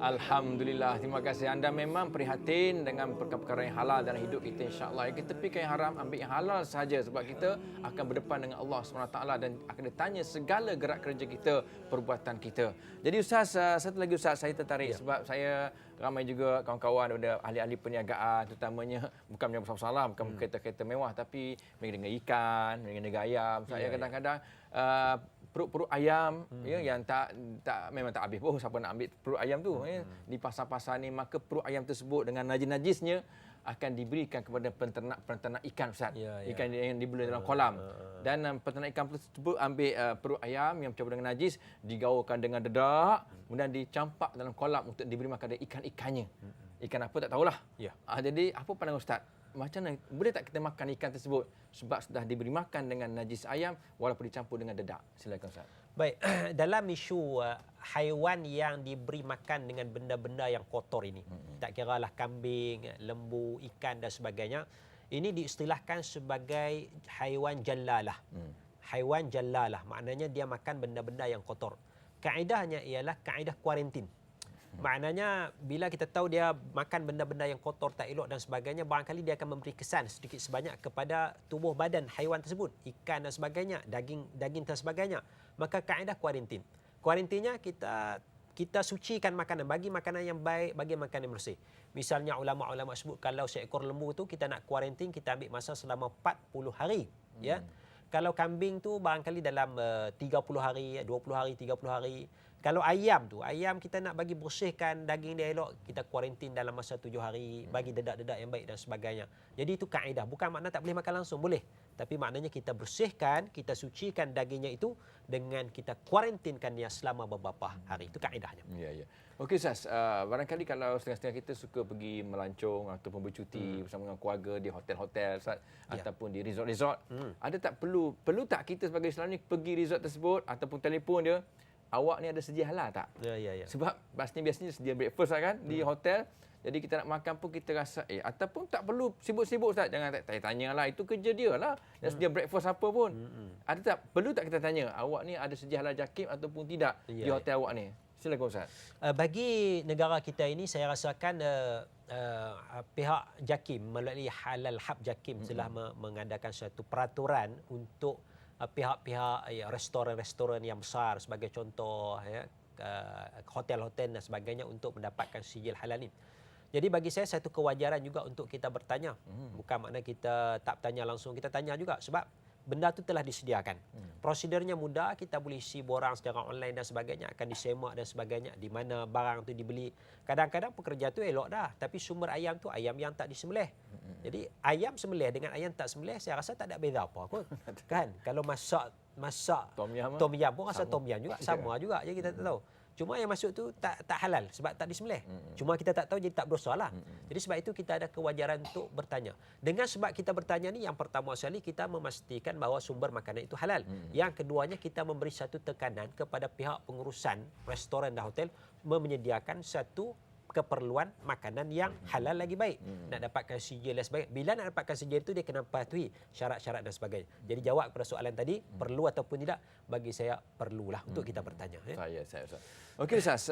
Alhamdulillah, terima kasih. Anda memang prihatin dengan perkara-perkara yang halal dalam hidup kita, insya-Allah. Kita tepikan yang haram, ambil yang halal saja sebab kita akan berdepan dengan Allah SWT dan akan ditanya segala gerak kerja kita, perbuatan kita. Jadi Ustaz, satu lagi Ustaz, saya tertarik sebab saya ramai juga kawan-kawan ada ahli-ahli perniagaan, terutamanya bukan punya besar-besar, bukan kereta-kereta mewah tapi dengan ikan, dengan ayam. Saya kadang-kadang perut ayam yang tak memang tak habis pun siapa nak ambil perut ayam tu di pasar-pasar ni, maka perut ayam tersebut dengan najis-najisnya akan diberikan kepada penternak ikan Ustaz. Ikan yang dibeli dalam kolam. Dan penternak ikan tersebut ambil perut ayam yang bercampur dengan najis, digaulkan dengan dedak, kemudian dicampak dalam kolam untuk diberi makan ikan-ikannya. Ikan apa tak tahulah. Jadi apa pandangan Ustaz? Macam mana boleh tak kita makan ikan tersebut sebab sudah diberi makan dengan najis ayam walaupun dicampur dengan dedak? Silakan Ustaz. Baik, dalam isu haiwan yang diberi makan dengan benda-benda yang kotor ini, tak kiralah kambing, lembu, ikan dan sebagainya, ini diistilahkan sebagai haiwan jallalah. Haiwan jallalah maknanya dia makan benda-benda yang kotor. Kaedahnya ialah kaedah kuarantin. Maknanya bila kita tahu dia makan benda-benda yang kotor, tak elok dan sebagainya, barangkali dia akan memberi kesan sedikit sebanyak kepada tubuh badan haiwan tersebut, ikan dan sebagainya, daging dan sebagainya. Maka kaedah kuarantin. Kuarantinnya kita sucikan makanan, bagi makanan yang baik, bagi makanan yang bersih. Misalnya ulama-ulama sebut kalau seekor lembu tu kita nak kuarantin, kita ambil masa selama 40 hari, ya. Kalau kambing tu barangkali dalam 30 hari, 20 hari, 30 hari. Kalau ayam kita nak bagi bersihkan daging dia elok, kita kuarantin dalam masa 7 hari, bagi dedak-dedak yang baik dan sebagainya. Jadi itu kaedah, bukan makna tak boleh makan langsung, boleh. Tapi maknanya kita bersihkan, kita sucikan dagingnya itu dengan kita kuarantinkan dia selama beberapa hari. Itu kaedahnya. Ya. Okey Ustaz, barangkali kalau setengah-setengah kita suka pergi melancong ataupun bercuti bersama dengan keluarga di hotel-hotel Ustaz, ataupun di resort-resort, ada tak perlu tak kita sebagai Islam ni pergi resort tersebut ataupun telefon dia, awak ni ada sedia halal tak? Ya. Sebab biasanya sedia breakfast kan di hotel, Jadi kita nak makan pun kita rasa ataupun tak perlu sibuk-sibuk Ustaz. Jangan tanyalah, itu kerja dia lah. Dia sedia breakfast apa pun. Ada tak perlu tak kita tanya, awak ni ada sedia halal JAKIM ataupun tidak di hotel awak ni? Silakan Ustaz. Bagi negara kita ini saya rasakan pihak JAKIM melalui Halal Hub JAKIM telah mengadakan satu peraturan untuk pihak-pihak restoran-restoran yang besar sebagai contoh hotel-hotel dan sebagainya untuk mendapatkan sijil halal ini. Jadi bagi saya satu kewajaran juga untuk kita bertanya. Bukan makna kita tak bertanya langsung, kita tanya juga sebab benda itu telah disediakan. Prosedurnya mudah, kita boleh isi borang secara online dan sebagainya, akan disemak dan sebagainya, di mana barang itu dibeli. Kadang-kadang pekerja tu elok dah, tapi sumber ayam tu ayam yang tak disembelih. Jadi ayam sembelih dengan ayam tak sembelih, saya rasa tak ada beza apa kot. Kan? Kalau masak tom yam pun rasa tom yam juga, sama juga je, kita tak tahu. Cuma yang masuk tu tak halal sebab tak disembelih. Cuma kita tak tahu, jadi tak berdosa lah. Jadi sebab itu kita ada kewajaran untuk bertanya. Dengan sebab kita bertanya ni, yang pertama sekali kita memastikan bahawa sumber makanan itu halal. Yang keduanya kita memberi satu tekanan kepada pihak pengurusan restoran dan hotel menyediakan satu keperluan makanan yang halal lagi baik. Nak dapatkan sijil dan sebagainya. Bila nak dapatkan sijil itu dia kena patuhi syarat-syarat dan sebagainya. Jadi jawab kepada soalan tadi, perlu ataupun tidak, bagi saya perlulah untuk kita bertanya. Saya Ustaz. Okey Ustaz,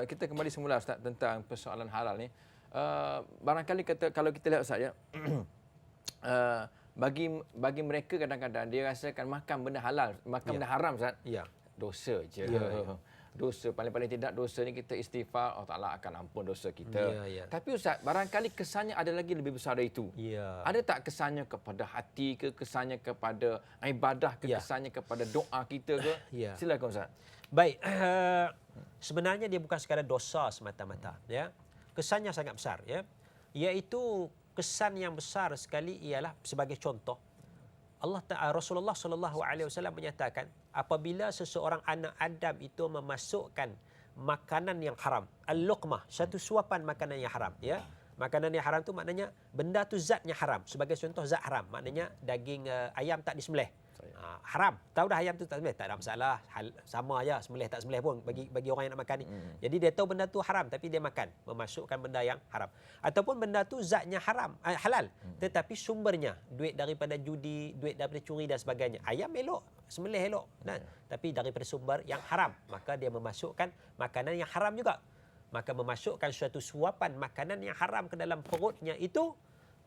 kita kembali semula Ustaz tentang persoalan halal ni. Barangkali kalau kita lihat Ustaz ya, bagi mereka kadang-kadang dia rasakan makan benda halal, makan benda haram Ustaz. Ya. Dosa je. Dosa, paling-paling tidak dosa ni kita istighfar, Allah Taala akan ampun dosa kita. Tapi Ustaz, barangkali kesannya ada lagi lebih besar dari itu. Ada tak kesannya kepada hati ke, kesannya kepada ibadah ke, kesannya kepada doa kita ke? Silakan Ustaz. Baik, sebenarnya dia bukan sekadar dosa semata-mata, ya. Kesannya sangat besar, ya. Iaitu kesan yang besar sekali ialah sebagai contoh Rasulullah sallallahu alaihi wasallam menyatakan apabila seseorang anak Adam itu memasukkan makanan yang haram, al-luqmah, satu suapan makanan yang haram, ya. Makanan yang haram tu maknanya benda tu zatnya haram. Sebagai contoh zat haram, maknanya daging ayam tak disembelih. Haram. Tahu dah ayam tu tak sembelih, tak ada masalah. Sama aja sembelih tak sembelih pun bagi orang yang nak makan ni. Jadi dia tahu benda tu haram tapi dia makan, memasukkan benda yang haram. Ataupun benda tu zatnya halal, tetapi sumbernya duit daripada judi, duit daripada curi dan sebagainya. Ayam elok, sembelih elok, tapi daripada sumber yang haram, maka dia memasukkan makanan yang haram juga. Maka memasukkan suatu suapan makanan yang haram ke dalam perutnya itu,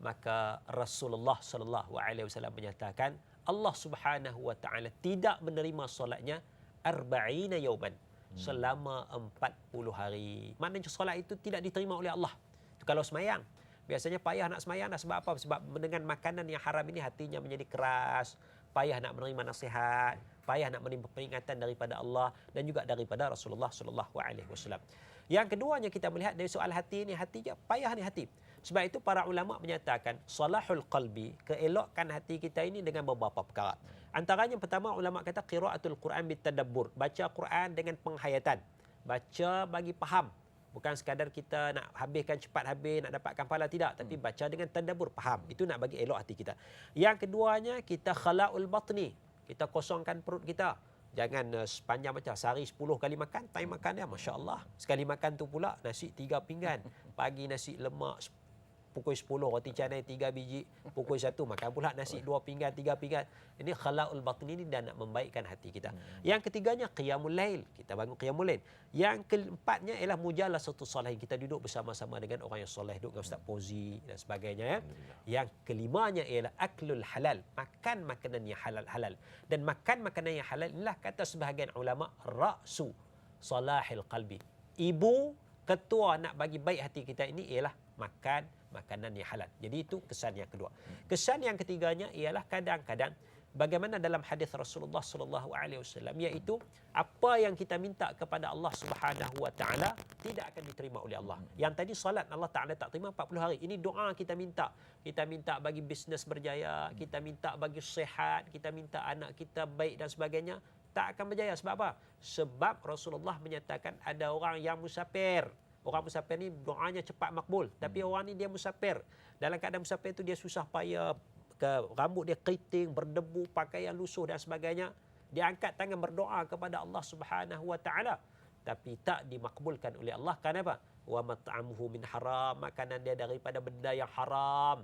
maka Rasulullah sallallahu alaihi wasallam menyatakan Allah Subhanahu wa taala tidak menerima solatnya 40 yauman, selama 40 hari. Maknanya solat itu tidak diterima oleh Allah. Itu kalau semayang. Biasanya payah nak semayang dah, sebab apa? Sebab dengan makanan yang haram ini hatinya menjadi keras, payah nak menerima nasihat, payah nak menerima peringatan daripada Allah dan juga daripada Rasulullah sallallahu alaihi wasallam. Yang keduanya kita melihat dari soal hati ni, hati je payah ni hati. Sebab itu para ulama menyatakan salahul qalbi, keelokkan hati kita ini dengan beberapa perkara. Antaranya pertama, ulama kata qiraatul Quran bitadabbur, baca Quran dengan penghayatan. Baca bagi faham. Bukan sekadar kita nak habiskan cepat habis, nak dapatkan pahala, tidak, tapi baca dengan tadabbur, faham. Itu nak bagi elok hati kita. Yang keduanya, kita khala'ul batni, kita kosongkan perut kita. Jangan sepanjang macam sehari 10 kali makan, time makan dia masya-Allah. Sekali makan tu pula nasi 3 pinggan. Pagi nasi lemak, pukul 10 roti canai 3 biji, pukul 1 makan pula nasi 2 pinggan, 3 pinggan. Ini khala'ul batni ini dan nak membaikkan hati kita. Yang ketiganya qiyamul lail, kita bangun qiyamul lail. Yang keempatnya ialah mujalasatus salihin, kita duduk bersama-sama dengan orang yang soleh, duduk dengan Ustaz Fauzi dan sebagainya, ya. Yang kelimanya ialah aklul halal, makan makanan yang halal. Dan makan makanan yang halal inilah kata sebahagian ulama ra'su salahil qalbi. Ibu ketua nak bagi baik hati kita ini ialah makan makanan yang halal. Jadi itu kesan yang kedua. Kesan yang ketiganya ialah kadang-kadang bagaimana dalam hadis Rasulullah sallallahu alaihi wasallam, iaitu apa yang kita minta kepada Allah Subhanahu wa taala tidak akan diterima oleh Allah. Yang tadi salat Allah Taala tak terima 40 hari. Ini doa kita minta. Kita minta bagi bisnes berjaya, kita minta bagi sihat, kita minta anak kita baik dan sebagainya, tak akan berjaya. Sebab apa? Sebab Rasulullah menyatakan ada orang yang musafir. Orang musafir ni doanya cepat makbul. Tapi orang ni dia musafir. Dalam keadaan musafir tu dia susah payah, rambut dia keriting, berdebu, pakaian lusuh dan sebagainya. Dia angkat tangan berdoa kepada Allah Subhanahu wa taala, tapi tak dimakbulkan oleh Allah. Kenapa? wa mat'amuhu min haram, makanan dia daripada benda yang haram.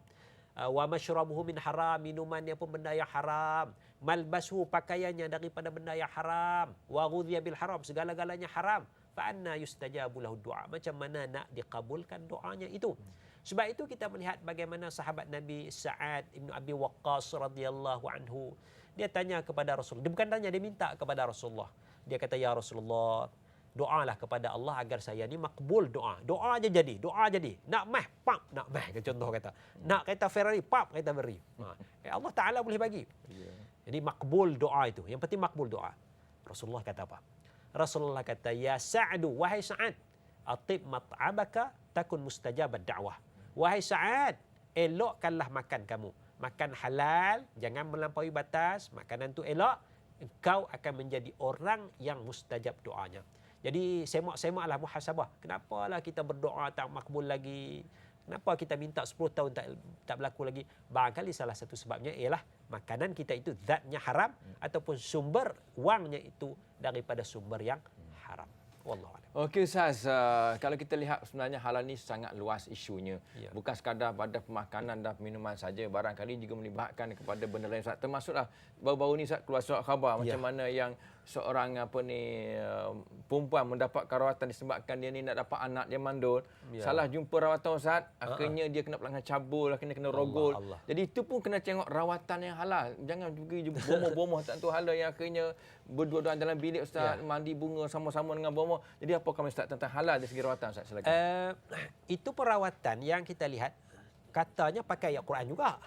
Wa mashrabuhu min haram, minumannya pun benda yang haram. Malbasuhu, pakaiannya daripada benda yang haram. Wa ghudhiya bil haram, segala-galanya haram. Fa anna yustajabu lahu du'a, macam mana nak dikabulkan doanya itu? Sebab itu kita melihat bagaimana sahabat Nabi Sa'ad ibn Abi Waqqas radhiyallahu anhu, dia tanya kepada Rasulullah. Dia bukan tanya, dia minta kepada Rasulullah. Dia kata, ya Rasulullah, doalah kepada Allah agar saya ni makbul doa. Doa aja jadi, doa jadi. Nak mah, pap, nak mah, contoh kata. Nak kereta Ferrari, pap, kereta Ferrari. Allah Ta'ala boleh bagi. Jadi makbul doa itu. Yang penting makbul doa. Rasulullah kata apa? Rasulullah kata, ya Sa'adu, wahai Sa'ad, atib mat'abaka takun mustajabat da'wah. Wahai Sa'ad, elokkanlah makan kamu. Makan halal, jangan melampaui batas. Makanan tu elok, engkau akan menjadi orang yang mustajab doanya. Jadi semak-semaklah muhasabah. Kenapalah kita berdoa tak makbul lagi? Kenapa kita minta 10 tahun tak berlaku lagi? Barangkali salah satu sebabnya ialah makanan kita itu zatnya haram ataupun sumber wangnya itu daripada sumber yang haram. Wallahu a'lam. Okey Ustaz, kalau kita lihat sebenarnya halal ni sangat luas isunya. Ya. Bukan sekadar pada pemakanan dan minuman saja, barangkali juga melibatkan kepada benda lain Ustaz. Termasuklah baru-baru ni Ustaz keluar surat khabar macam mana yang seorang perempuan mendapatkan rawatan disebabkan dia ni nak dapat anak, dia mandul. Salah jumpa rawatan Ustaz, akhirnya dia kena pelanggan cabul, akhirnya kena rogol. Jadi itu pun kena tengok rawatan yang halal. Jangan juga bomoh-bomoh tak tu halal yang akhirnya berdua-duaan dalam bilik Ustaz, mandi bunga sama-sama dengan bomoh. Jadi apa komen Ustaz tentang halal dari segi rawatan Ustaz? Silakan. Itu perawatan yang kita lihat katanya pakai ayat Quran juga.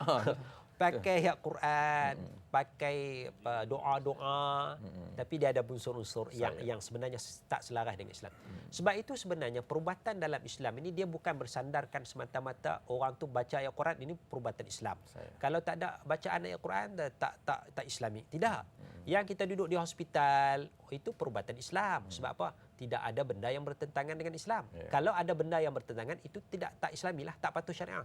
Pakai ayat Quran, pakai doa-doa, tapi dia ada unsur-unsur yang sebenarnya tak selaras dengan Islam. Sebab itu sebenarnya perubatan dalam Islam ini dia bukan bersandarkan semata-mata orang tu baca ayat Quran ini perubatan Islam. Kalau tak ada bacaan ayat Quran tak Islami. Tidak. Yang kita duduk di hospital itu perubatan Islam. Sebab apa? Tidak ada benda yang bertentangan dengan Islam. Kalau ada benda yang bertentangan itu tak Islamilah, tak patuh syariah.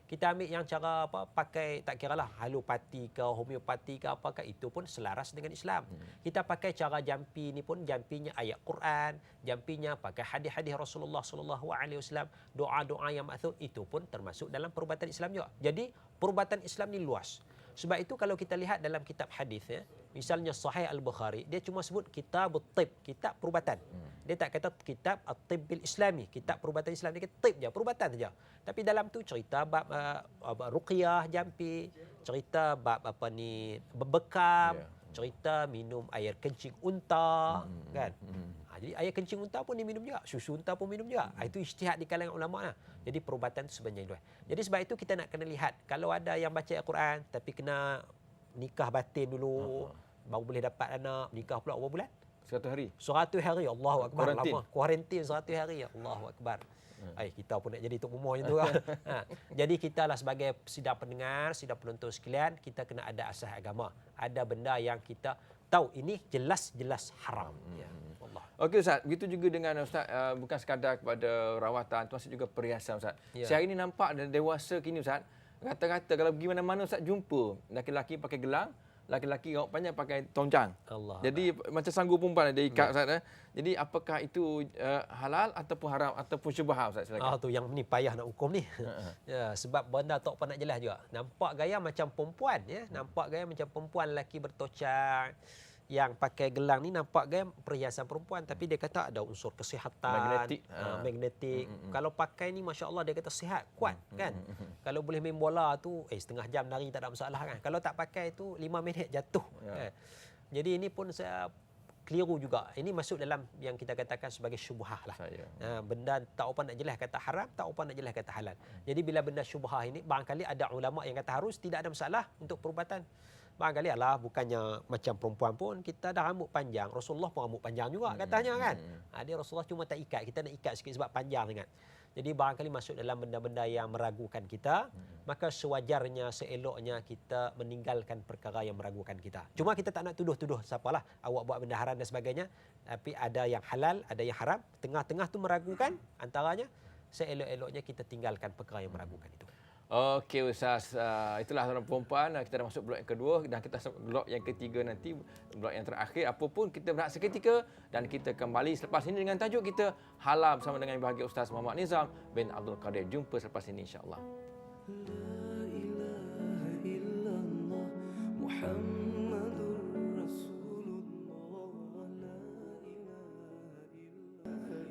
Kita ambil yang cara pakai tak kiralah alopati ke homeopati ke apakah, itu pun selaras dengan Islam. Kita pakai cara jampi ni pun jampinya ayat Quran, jampinya pakai hadis-hadis Rasulullah sallallahu alaihi wasallam, doa-doa yang maksud itu pun termasuk dalam perubatan Islam juga. Jadi perubatan Islam ni luas. Sebab itu kalau kita lihat dalam kitab hadis misalnya Sahih Al-Bukhari, dia cuma sebut kitab at-tib, kitab perubatan. Dia tak kata kitab at-tib bil Islami, kitab perubatan Islam. Dia kata tib je, perubatan saja. Tapi dalam tu cerita bab ruqyah jampi, cerita bab bekam, cerita minum air kencing unta, kan? Jadi air kencing unta pun diminum juga, susu unta pun minum juga. Itu ijtihad di kalangan ulama lah. Jadi perubatan itu sebenarnya luas. Jadi sebab itu kita nak kena lihat, kalau ada yang baca Al-Quran tapi kena nikah batin dulu, baru boleh dapat anak, nikah pula berapa bulan? 100 hari. 100 hari, Allahu Akbar. Lama. Kuarantin 100 hari, Allahu Akbar. Kita pun nak jadi tok umur macam tu kan. Jadi kita lah sebagai sidang pendengar, sidang penonton sekalian, kita kena ada asas agama. Ada benda yang kita tahu ini jelas-jelas haram. Allah. Okey Ustaz, begitu juga dengan Ustaz, bukan sekadar kepada rawatan, termasuk juga perhiasan Ustaz. Saya ini nampak dewasa kini Ustaz, rata-rata kalau pergi mana-mana Ustaz jumpa laki-laki pakai gelang, laki-laki rambut panjang pakai tonjang. Allah. Jadi macam sanggu perempuan dia ikat Ustaz. Jadi apakah itu halal ataupun haram ataupun syubhat Ustaz? Silakan. Tu yang ni payah nak hukum ni. Sebab benda tak apa nak jelas juga. Nampak gaya macam perempuan nampak gaya macam perempuan, lelaki bertocang. Yang pakai gelang ni nampak gaya perhiasan perempuan, tapi dia kata ada unsur kesihatan, magnetik. Kalau pakai ni masya-Allah dia kata sihat, kuat kan. Kalau boleh main bola tu setengah jam lari tak ada masalah kan. Kalau tak pakai tu 5 minit jatuh. Jadi ini pun saya keliru juga. Ini masuk dalam yang kita katakan sebagai syubhah lah. Benda tak apa nak jelas kata haram, tak apa nak jelas kata halal. Jadi bila benda syubhah ini, barangkali ada ulama yang kata harus, tidak ada masalah untuk perubatan. Barangkali bukannya macam perempuan pun kita dah rambut panjang. Rasulullah pun rambut panjang juga katanya kan. Dia Rasulullah cuma tak ikat, kita nak ikat sikit sebab panjang sangat. Jadi barangkali masuk dalam benda-benda yang meragukan kita, maka sewajarnya, seeloknya kita meninggalkan perkara yang meragukan kita. Cuma kita tak nak tuduh-tuduh siapalah awak buat benda haram dan sebagainya, tapi ada yang halal, ada yang haram, tengah-tengah tu meragukan, antaranya seelok-eloknya kita tinggalkan perkara yang meragukan itu. Okey Ustaz, itulah tuan perempuan, kita dah masuk blok yang kedua dan kita masuk blok yang ketiga nanti, blok yang terakhir. Apapun kita berehat seketika dan kita kembali selepas ini dengan tajuk kita halal bersama dengan bahagia Ustaz Muhammad Nizam bin Abdul Qadir. Jumpa selepas ini insya-Allah.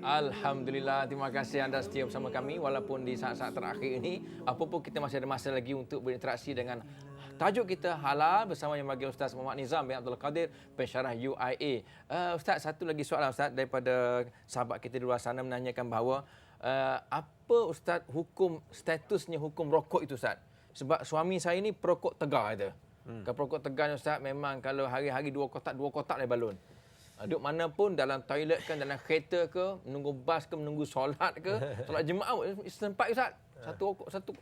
Alhamdulillah, terima kasih anda setia bersama kami walaupun di saat-saat terakhir ini. Apapun kita masih ada masa lagi untuk berinteraksi dengan tajuk kita halal bersama yang bagi Ustaz Muhammad Nizam bin Abdul Qadir, pensyarah UIA. Ustaz, satu lagi soalan Ustaz daripada sahabat kita di luar sana menanyakan bahawa apa Ustaz statusnya hukum rokok itu Ustaz? Sebab suami saya ni perokok tegar kata. Kalau perokok tegar Ustaz memang kalau hari-hari dua kotak dia balon. Duduk mana pun, dalam toilet ke, dalam kereta ke, menunggu bas ke, menunggu solat ke, solat jemaah sempat Ustaz.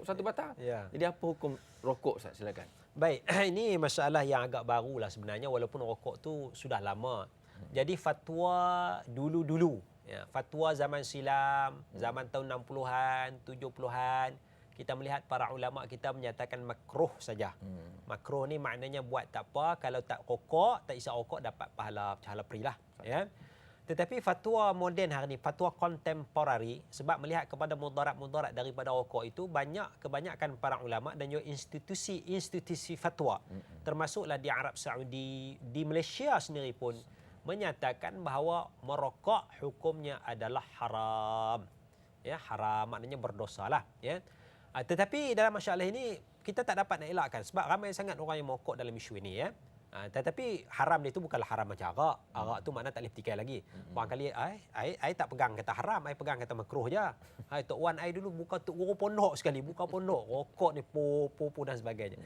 Satu batang. Ya. Jadi apa hukum rokok Ustaz? Silakan. Baik, ini masalah yang agak barulah sebenarnya walaupun rokok tu sudah lama. Jadi fatwa dulu-dulu, ya, fatwa zaman silam, zaman tahun 60-an, 70-an, kita melihat para ulama kita menyatakan makruh saja. Makruh ni maknanya buat tak apa, kalau tak rokok, tak isap rokok dapat pahala perilah, ya. Tetapi fatwa moden hari ini, fatwa kontemporari, sebab melihat kepada mudarat-mudarat daripada rokok itu, kebanyakan para ulama dan juga institusi fatwa, termasuklah di Arab Saudi, di Malaysia sendiri pun menyatakan bahawa merokok hukumnya adalah haram. Ya, haram maknanya berdosalah, ya. Tetapi dalam masalah ini kita tak dapat nak elakkan sebab ramai sangat orang yang merokok dalam isu ini, ya. Tetapi haram dia itu bukanlah haram macam arak. Arak tu makna tak boleh petikai lagi. Barangkali I tak pegang kata haram, I pegang kata makruh je. Tok Wan I dulu buka guru pondok sekali, buka pondok, rokok ni popo dan sebagainya.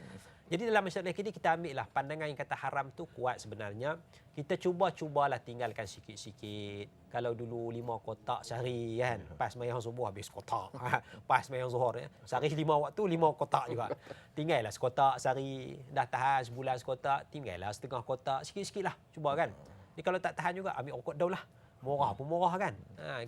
Jadi dalam masalah ini kita ambil lah pandangan yang kata haram tu kuat sebenarnya. Kita cubalah tinggalkan sikit-sikit. Kalau dulu 5 kotak sehari kan, pas mayang subuh habis kotak. Pas mayang zuhur ya, sehari 5 waktu 5 kotak juga. Tinggallah sekotak sehari, dah tahan sebulan sekotak, tinggallah setengah kotak, sikit-sikit lah cuba kan. Jadi kalau tak tahan juga ambil rokok daun lah. Murah pun murah kan.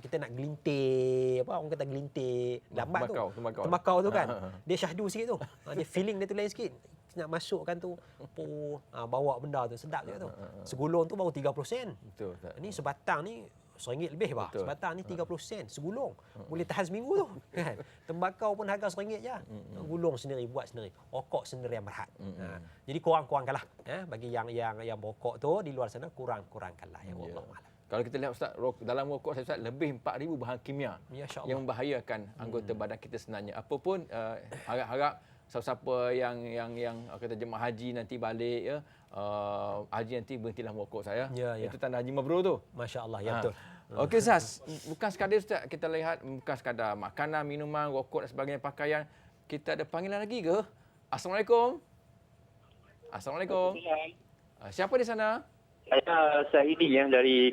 Kita nak gelintir, apa orang kata gelintir lambat tu. Tembakau tu kan. Dia syahdu sikit tu. Dia feeling dia tu lain sikit. Nak masukkan tu bawa benda tu sedap je tu. Segulung tu baru 30 sen. Betul. Ni sebatang ni RM1 lebih bah. Sebatang ni 30 sen segulung. Boleh tahan seminggu tu kan. Tembakau pun harga RM1 je. Gulung sendiri, buat sendiri. Rokok sendiri yang berhad. Jadi kurang-kurangkanlah bagi yang berokok tu di luar sana kurang-kurangkanlah ya Allah. Kalau kita lihat Ustaz, dalam rokok Ustaz lebih 4,000 bahan kimia yang membahayakan anggota badan kita sebenarnya. Apapun harap siapa-siapa yang kata jemaah haji nanti balik ya, haji nanti berhentilah merokok saya. Ya. Itu tanda haji mabrur tu. Masya-Allah, ya betul. Okey Ustaz, bukan sekadar Ustaz kita lihat bukan sekadar makanan, minuman, rokok dan sebagainya, pakaian. Kita ada panggilan lagi ke? Assalamualaikum. Assalamualaikum. Siapa di sana? Saya Sahidi yang dari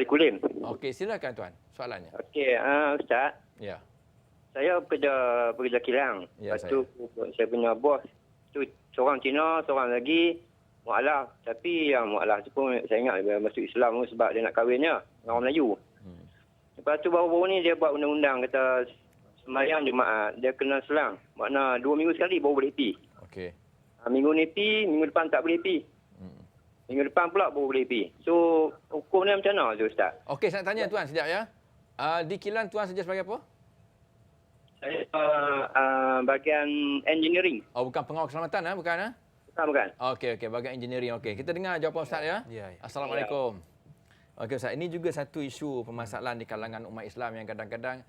Kulim. Okey, silakan tuan. Soalannya. Okey, Ustaz. Ya. Saya pekerja kilang. Ya, Lepas tu saya punya bos tu seorang Cina, seorang lagi mualaf. Tapi yang mualaf tu pun saya ingat dia masuk Islam sebab dia nak kahwinnya dengan orang Melayu. Lepas tu baru-baru ni dia buat undang-undang kata sembahyang Jumaat dia kena selang. Makna 2 minggu sekali baru boleh pi. Okey. Minggu ni pi, minggu depan tak boleh pi. Minggu depan pula baru boleh pi. So hukum ni macam mana tu Ustaz? Okey, saya nak tanya tuan sekejap ya. Di kilang tuan kerja sebagai apa? Saya bahagian engineering. Oh, bukan pengawal keselamatan bukan Bukan. Okey, bahagian engineering. Okey, kita dengar jawapan Ustaz ya. Assalamualaikum. Okey Ustaz, ini juga satu isu permasalahan di kalangan umat Islam yang kadang-kadang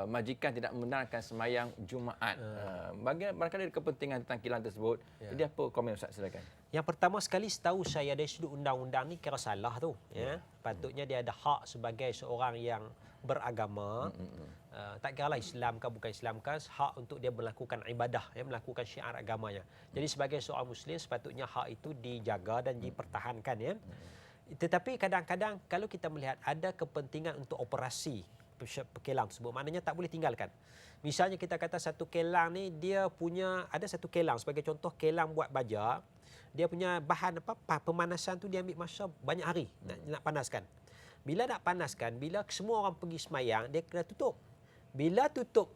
majikan tidak membenarkan sembahyang Jumaat. Barangkali ada kepentingan tentang kilang tersebut. Jadi apa komen Ustaz, silakan. Yang pertama sekali setahu saya dari sudut undang-undang ni kira salah tu, ya. Patutnya dia ada hak sebagai seorang yang beragama, tak kiralah Islam ke bukan Islam ke, hak untuk dia melakukan ibadah, ya, melakukan syiar agamanya. Jadi sebagai seorang Muslim sepatutnya hak itu dijaga dan dipertahankan, ya. Tetapi kadang-kadang kalau kita melihat ada kepentingan untuk operasi kelang tersebut, maknanya tak boleh tinggalkan. Misalnya kita kata satu kelang ni dia punya, ada satu kelang sebagai contoh, kelang buat baja, dia punya bahan pemanasan tu dia ambil masa banyak hari nak panaskan. Bila nak panaskan, bila semua orang pergi semayang, dia kena tutup. Bila tutup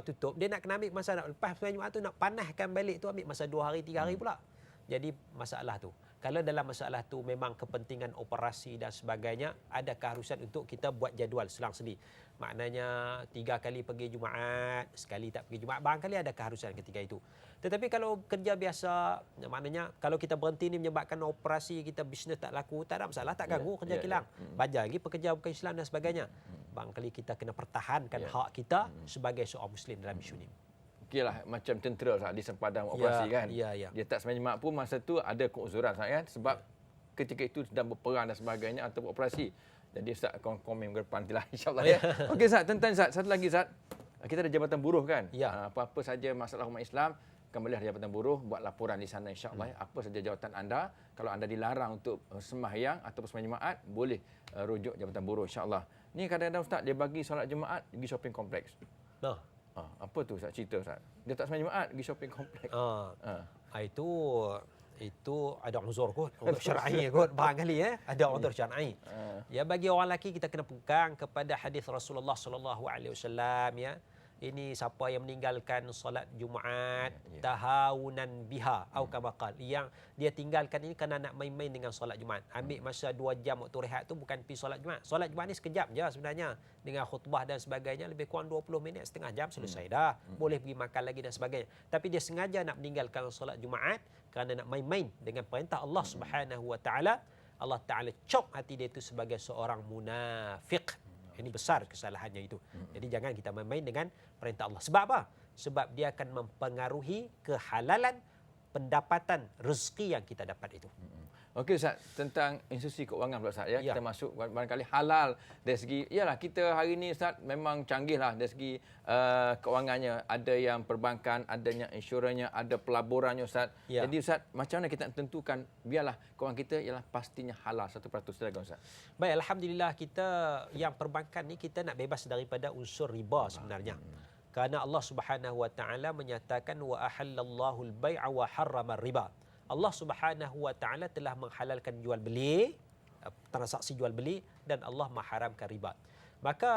tutup, dia nak kena ambil masa nak lepas sembahyang Jumaat tu nak panaskan balik tu ambil masa 2 hari 3 hari pula. Jadi masalah tu. Kalau dalam masalah tu memang kepentingan operasi dan sebagainya, ada keharusan untuk kita buat jadual selang-seli. Maknanya 3 kali pergi Jumaat, sekali tak pergi Jumaat, barangkali ada keharusan ketika itu. Tetapi kalau kerja biasa, maknanya kalau kita berhenti ni menyebabkan operasi, kita bisnes tak laku, tak ada masalah, tak ganggu kerja kilang. Bajar lagi pekerja bukan Islam dan sebagainya. Barangkali kita kena pertahankan hak kita sebagai seorang Muslim dalam isu ni. Okeylah, macam tentera Ustaz di sempadan operasi kan. Dia tak sembahyang Jumaat pun masa tu ada keuzuran Ustaz kan, sebab ketika itu sedang berperang dan sebagainya atau beroperasi. Jadi Ustaz akan komen ke depan nantilah insya-Allah ya. Okey Ustaz, tentang Ustaz, satu lagi Ustaz. Kita ada Jabatan Buruh kan? Apa-apa saja masalah umat Islam, kembalilah Jabatan Buruh buat laporan di sana insya-Allah. Apa saja jawatan anda, kalau anda dilarang untuk sembahyang atau sembahyang Jumaat, boleh rujuk Jabatan Buruh insya-Allah. Ni kadang-kadang Ustaz dia bagi solat Jumaat pergi shopping kompleks. Apa tu Ustaz cerita Ustaz? Dia tak sembahyang Jumaat pergi shopping kompleks. Itu ada uzur kot, uzur syar'i kot barangkali ada uzur syar'i. Ya, bagi orang lelaki kita kena pegang kepada hadis Rasulullah sallallahu alaihi wasallam ya. Ini siapa yang meninggalkan solat Jumaat tahawunan biha atau kama qal, yang dia tinggalkan ini kerana nak main-main dengan solat Jumaat. Ambil masa 2 jam waktu rehat tu bukan pergi solat Jumaat. Solat Jumaat ni sekejap je sebenarnya, dengan khutbah dan sebagainya, lebih kurang 20 minit, setengah jam selesai dah. Boleh pergi makan lagi dan sebagainya. Tapi dia sengaja nak meninggalkan solat Jumaat kerana nak main-main dengan perintah Allah Subhanahu wa taala. Allah Taala cop hati dia itu sebagai seorang munafik. Ini besar kesalahannya itu. Jadi jangan kita main-main dengan perintah Allah. Sebab apa? Sebab dia akan mempengaruhi kehalalan pendapatan rezeki yang kita dapat itu. Okey Ustaz, tentang institusi keuangan pula Ustaz ya. Kita masuk barangkali halal dari segi, iyalah kita hari ini Ustaz memang canggihlah dari segi keuangannya. Ada yang perbankan, adanya insurannya, ada pelaburannya Ustaz. Jadi Ustaz, macam mana kita tentukan biarlah keuangan kita ialah pastinya halal 1%, silakan Ustaz. Baik, alhamdulillah kita yang perbankan ni kita nak bebas daripada unsur riba sebenarnya. Kerana Allah Subhanahu wa taala menyatakan wa ahallallahu al-bai'a wa harrama riba. Allah Subhanahu wa taala telah menghalalkan jual beli, transaksi jual beli, dan Allah mengharamkan riba. Maka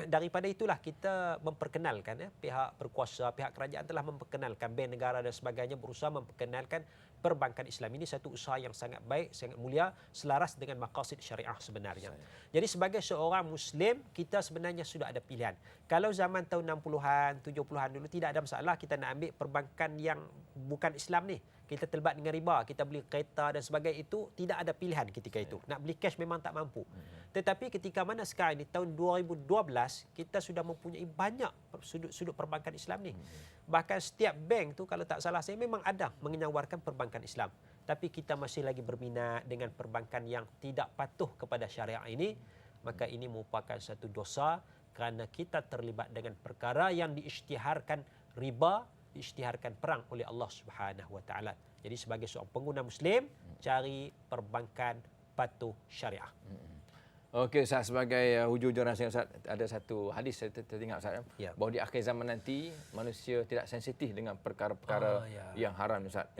daripada itulah kita memperkenalkan pihak berkuasa, pihak kerajaan telah memperkenalkan, bank negara dan sebagainya berusaha memperkenalkan perbankan Islam ini satu usaha yang sangat baik, sangat mulia, selaras dengan maqasid syariah sebenarnya. Jadi sebagai seorang Muslim, kita sebenarnya sudah ada pilihan. Kalau zaman tahun 60-an, 70-an dulu tidak ada masalah kita nak ambil perbankan yang bukan Islam ni. Kita terlibat dengan riba, kita beli kereta dan sebagainya, itu tidak ada pilihan ketika itu. Nak beli cash memang tak mampu. Tetapi ketika mana sekarang ini tahun 2012, kita sudah mempunyai banyak sudut-sudut perbankan Islam ni. Bahkan setiap bank tu kalau tak salah saya memang ada menawarkan perbankan Islam. Tapi kita masih lagi berminat dengan perbankan yang tidak patuh kepada syariat ini, maka ini merupakan satu dosa kerana kita terlibat dengan perkara yang diisytiharkan riba, diisytiharkan perang oleh Allah Subhanahu wa taala. Jadi sebagai seorang pengguna Muslim, cari perbankan patuh syariah. Okey Ustaz, sebagai hujung-hujung nasihat Ustaz, ada satu hadis saya teringat Ustaz bahawa di akhir zaman nanti manusia tidak sensitif dengan perkara-perkara yang haram Ustaz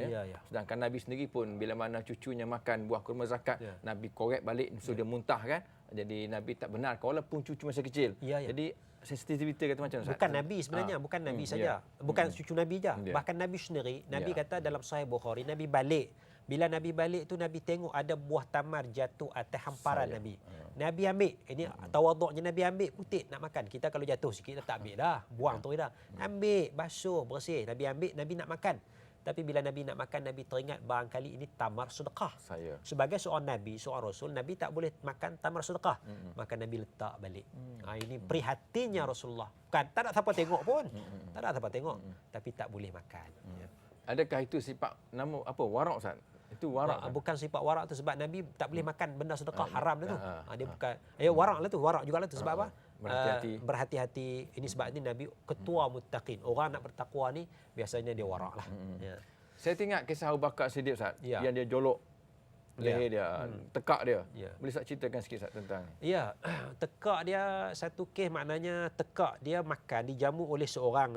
Sedangkan Nabi sendiri pun bila mana cucunya makan buah kurma zakat, Nabi korek balik sudah muntah kan. Jadi Nabi tak benar walaupun cucu masih kecil. Jadi sensitiviti kata macam Ustaz. Bukan Nabi sebenarnya, bukan Nabi saja. Bukan cucu Nabi saja. Bahkan Nabi sendiri, Nabi kata dalam Sahih Bukhari, Nabi balik. Bila Nabi balik tu Nabi tengok ada buah tamar jatuh atas hamparan Nabi. Nabi ambil. Ini tawaduknya Nabi ambil putih nak makan. Kita kalau jatuh sikit kita tak ambil dah. Buang tu dah. Ambil, basuh, bersih. Nabi ambil, Nabi nak makan. Tapi bila Nabi nak makan, Nabi teringat barangkali ini tamar sedekah. Sebagai seorang Nabi, seorang Rasul, Nabi tak boleh makan tamar sedekah. Maka Nabi letak balik. Ini prihatinnya Rasulullah. Bukan, tak ada siapa tengok pun. Tak ada siapa tengok. Tapi tak boleh makan. Adakah itu sifat nama apa warak Ustaz? Itu warak kan? Bukan sifat warak tu sebab Nabi tak boleh makan benda sedekah haram tu. Dia bukan warak lah tu, warak jugalah tu sebab apa? Berhati-hati. Ini sebab ini Nabi ketua muttaqin. Orang nak bertakwa ni biasanya dia warak lah. Saya tengok kisah Abu Bakar Siddiq Ustaz, yang dia jolok leher dia, tekak dia. Boleh Ustaz ceritakan sikit Ustaz tentang ni? Ya, tekak dia satu kes, maknanya tekak dia makan dijamu oleh seorang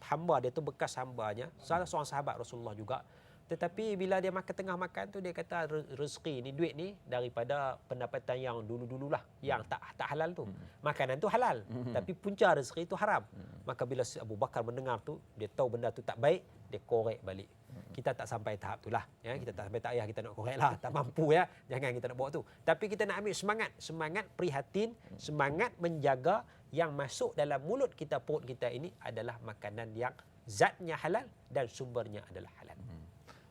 hamba dia tu, bekas hambanya, salah seorang sahabat Rasulullah juga. Tetapi bila dia makan tengah makan tu, dia kata rezeki ni, duit ni daripada pendapatan yang dulu-dululah, yang tak halal tu. Makanan tu halal, tapi punca rezeki tu haram. Maka bila Abu Bakar mendengar tu, dia tahu benda tu tak baik, dia korek balik. Kita tak sampai tahap tu lah, ya. Kita tak sampai tak payah kita nak korek lah, tak mampu ya. Jangan kita nak bawa tu. Tapi kita nak ambil semangat prihatin, semangat menjaga yang masuk dalam mulut kita, perut kita ini adalah makanan yang zatnya halal dan sumbernya adalah halal.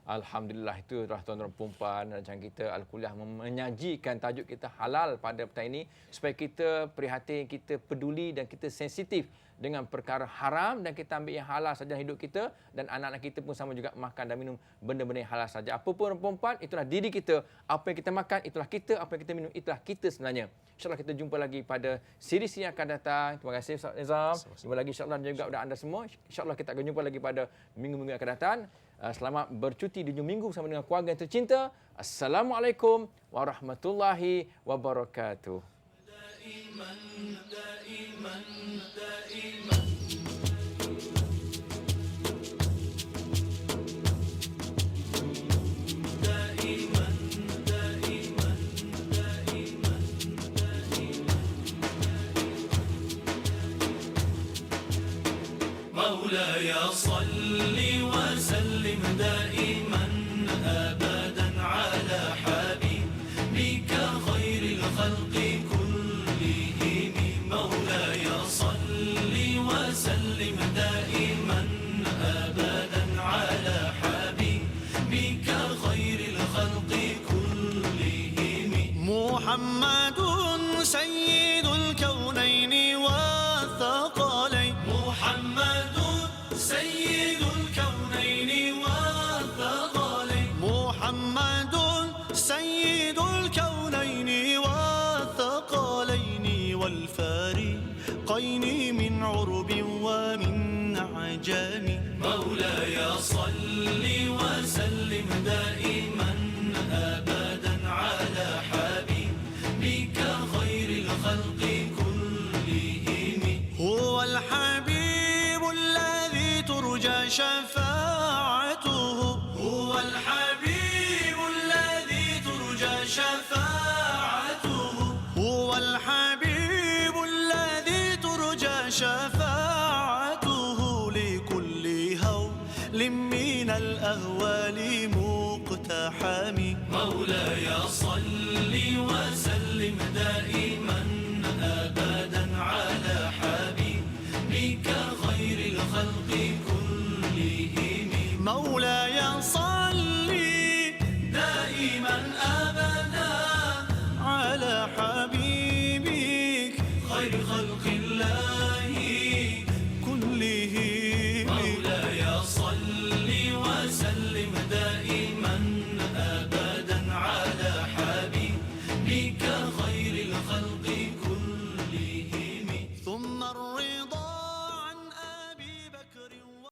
Alhamdulillah, itu adalah tuan-tuan perempuan rancang kita Al-Kuliah menyajikan tajuk kita halal pada petang ini supaya kita prihatin, kita peduli dan kita sensitif dengan perkara haram dan kita ambil yang halal saja hidup kita, dan anak-anak kita pun sama juga makan dan minum benda-benda yang halal saja. Apa pun perempuan, itulah diri kita. Apa yang kita makan, itulah kita. Apa yang kita minum, itulah kita sebenarnya. InsyaAllah kita jumpa lagi pada siri yang akan datang. Terima kasih Ustaz Nizam. Jumpa lagi insyaAllah, dan juga kepada anda semua. InsyaAllah kita akan jumpa lagi pada minggu-minggu yang akan datang. Selamat bercuti di hujung minggu bersama dengan keluarga yang tercinta. Assalamualaikum warahmatullahi wabarakatuh. مولاي صل وسلم دائما أبدا على حبيبك خير الخلق كلهم. مولاي صل وسلم دائما أبدا على حبيبك خير الخلق كلهم. محمد سيد الكونين والثقلين. محمد سيد الكونين والثقلين. محمد سيد الكونين والثقلين والفارقين من عرب ومن عجم. مولاي صل وسلم دائما أبدا على حبيبك خير الخلق كلهم. هو الحبيب الذي ترجى شفاعته. هو الحبيب الذي ترجى شفاعته. هو الحبيب الذي ترجى شفاعته لكل هول من الأهوال مقتحم. مولاي صل وسلم دائما أبدا على حبيبك خير الخلق كلهم. مولاي صل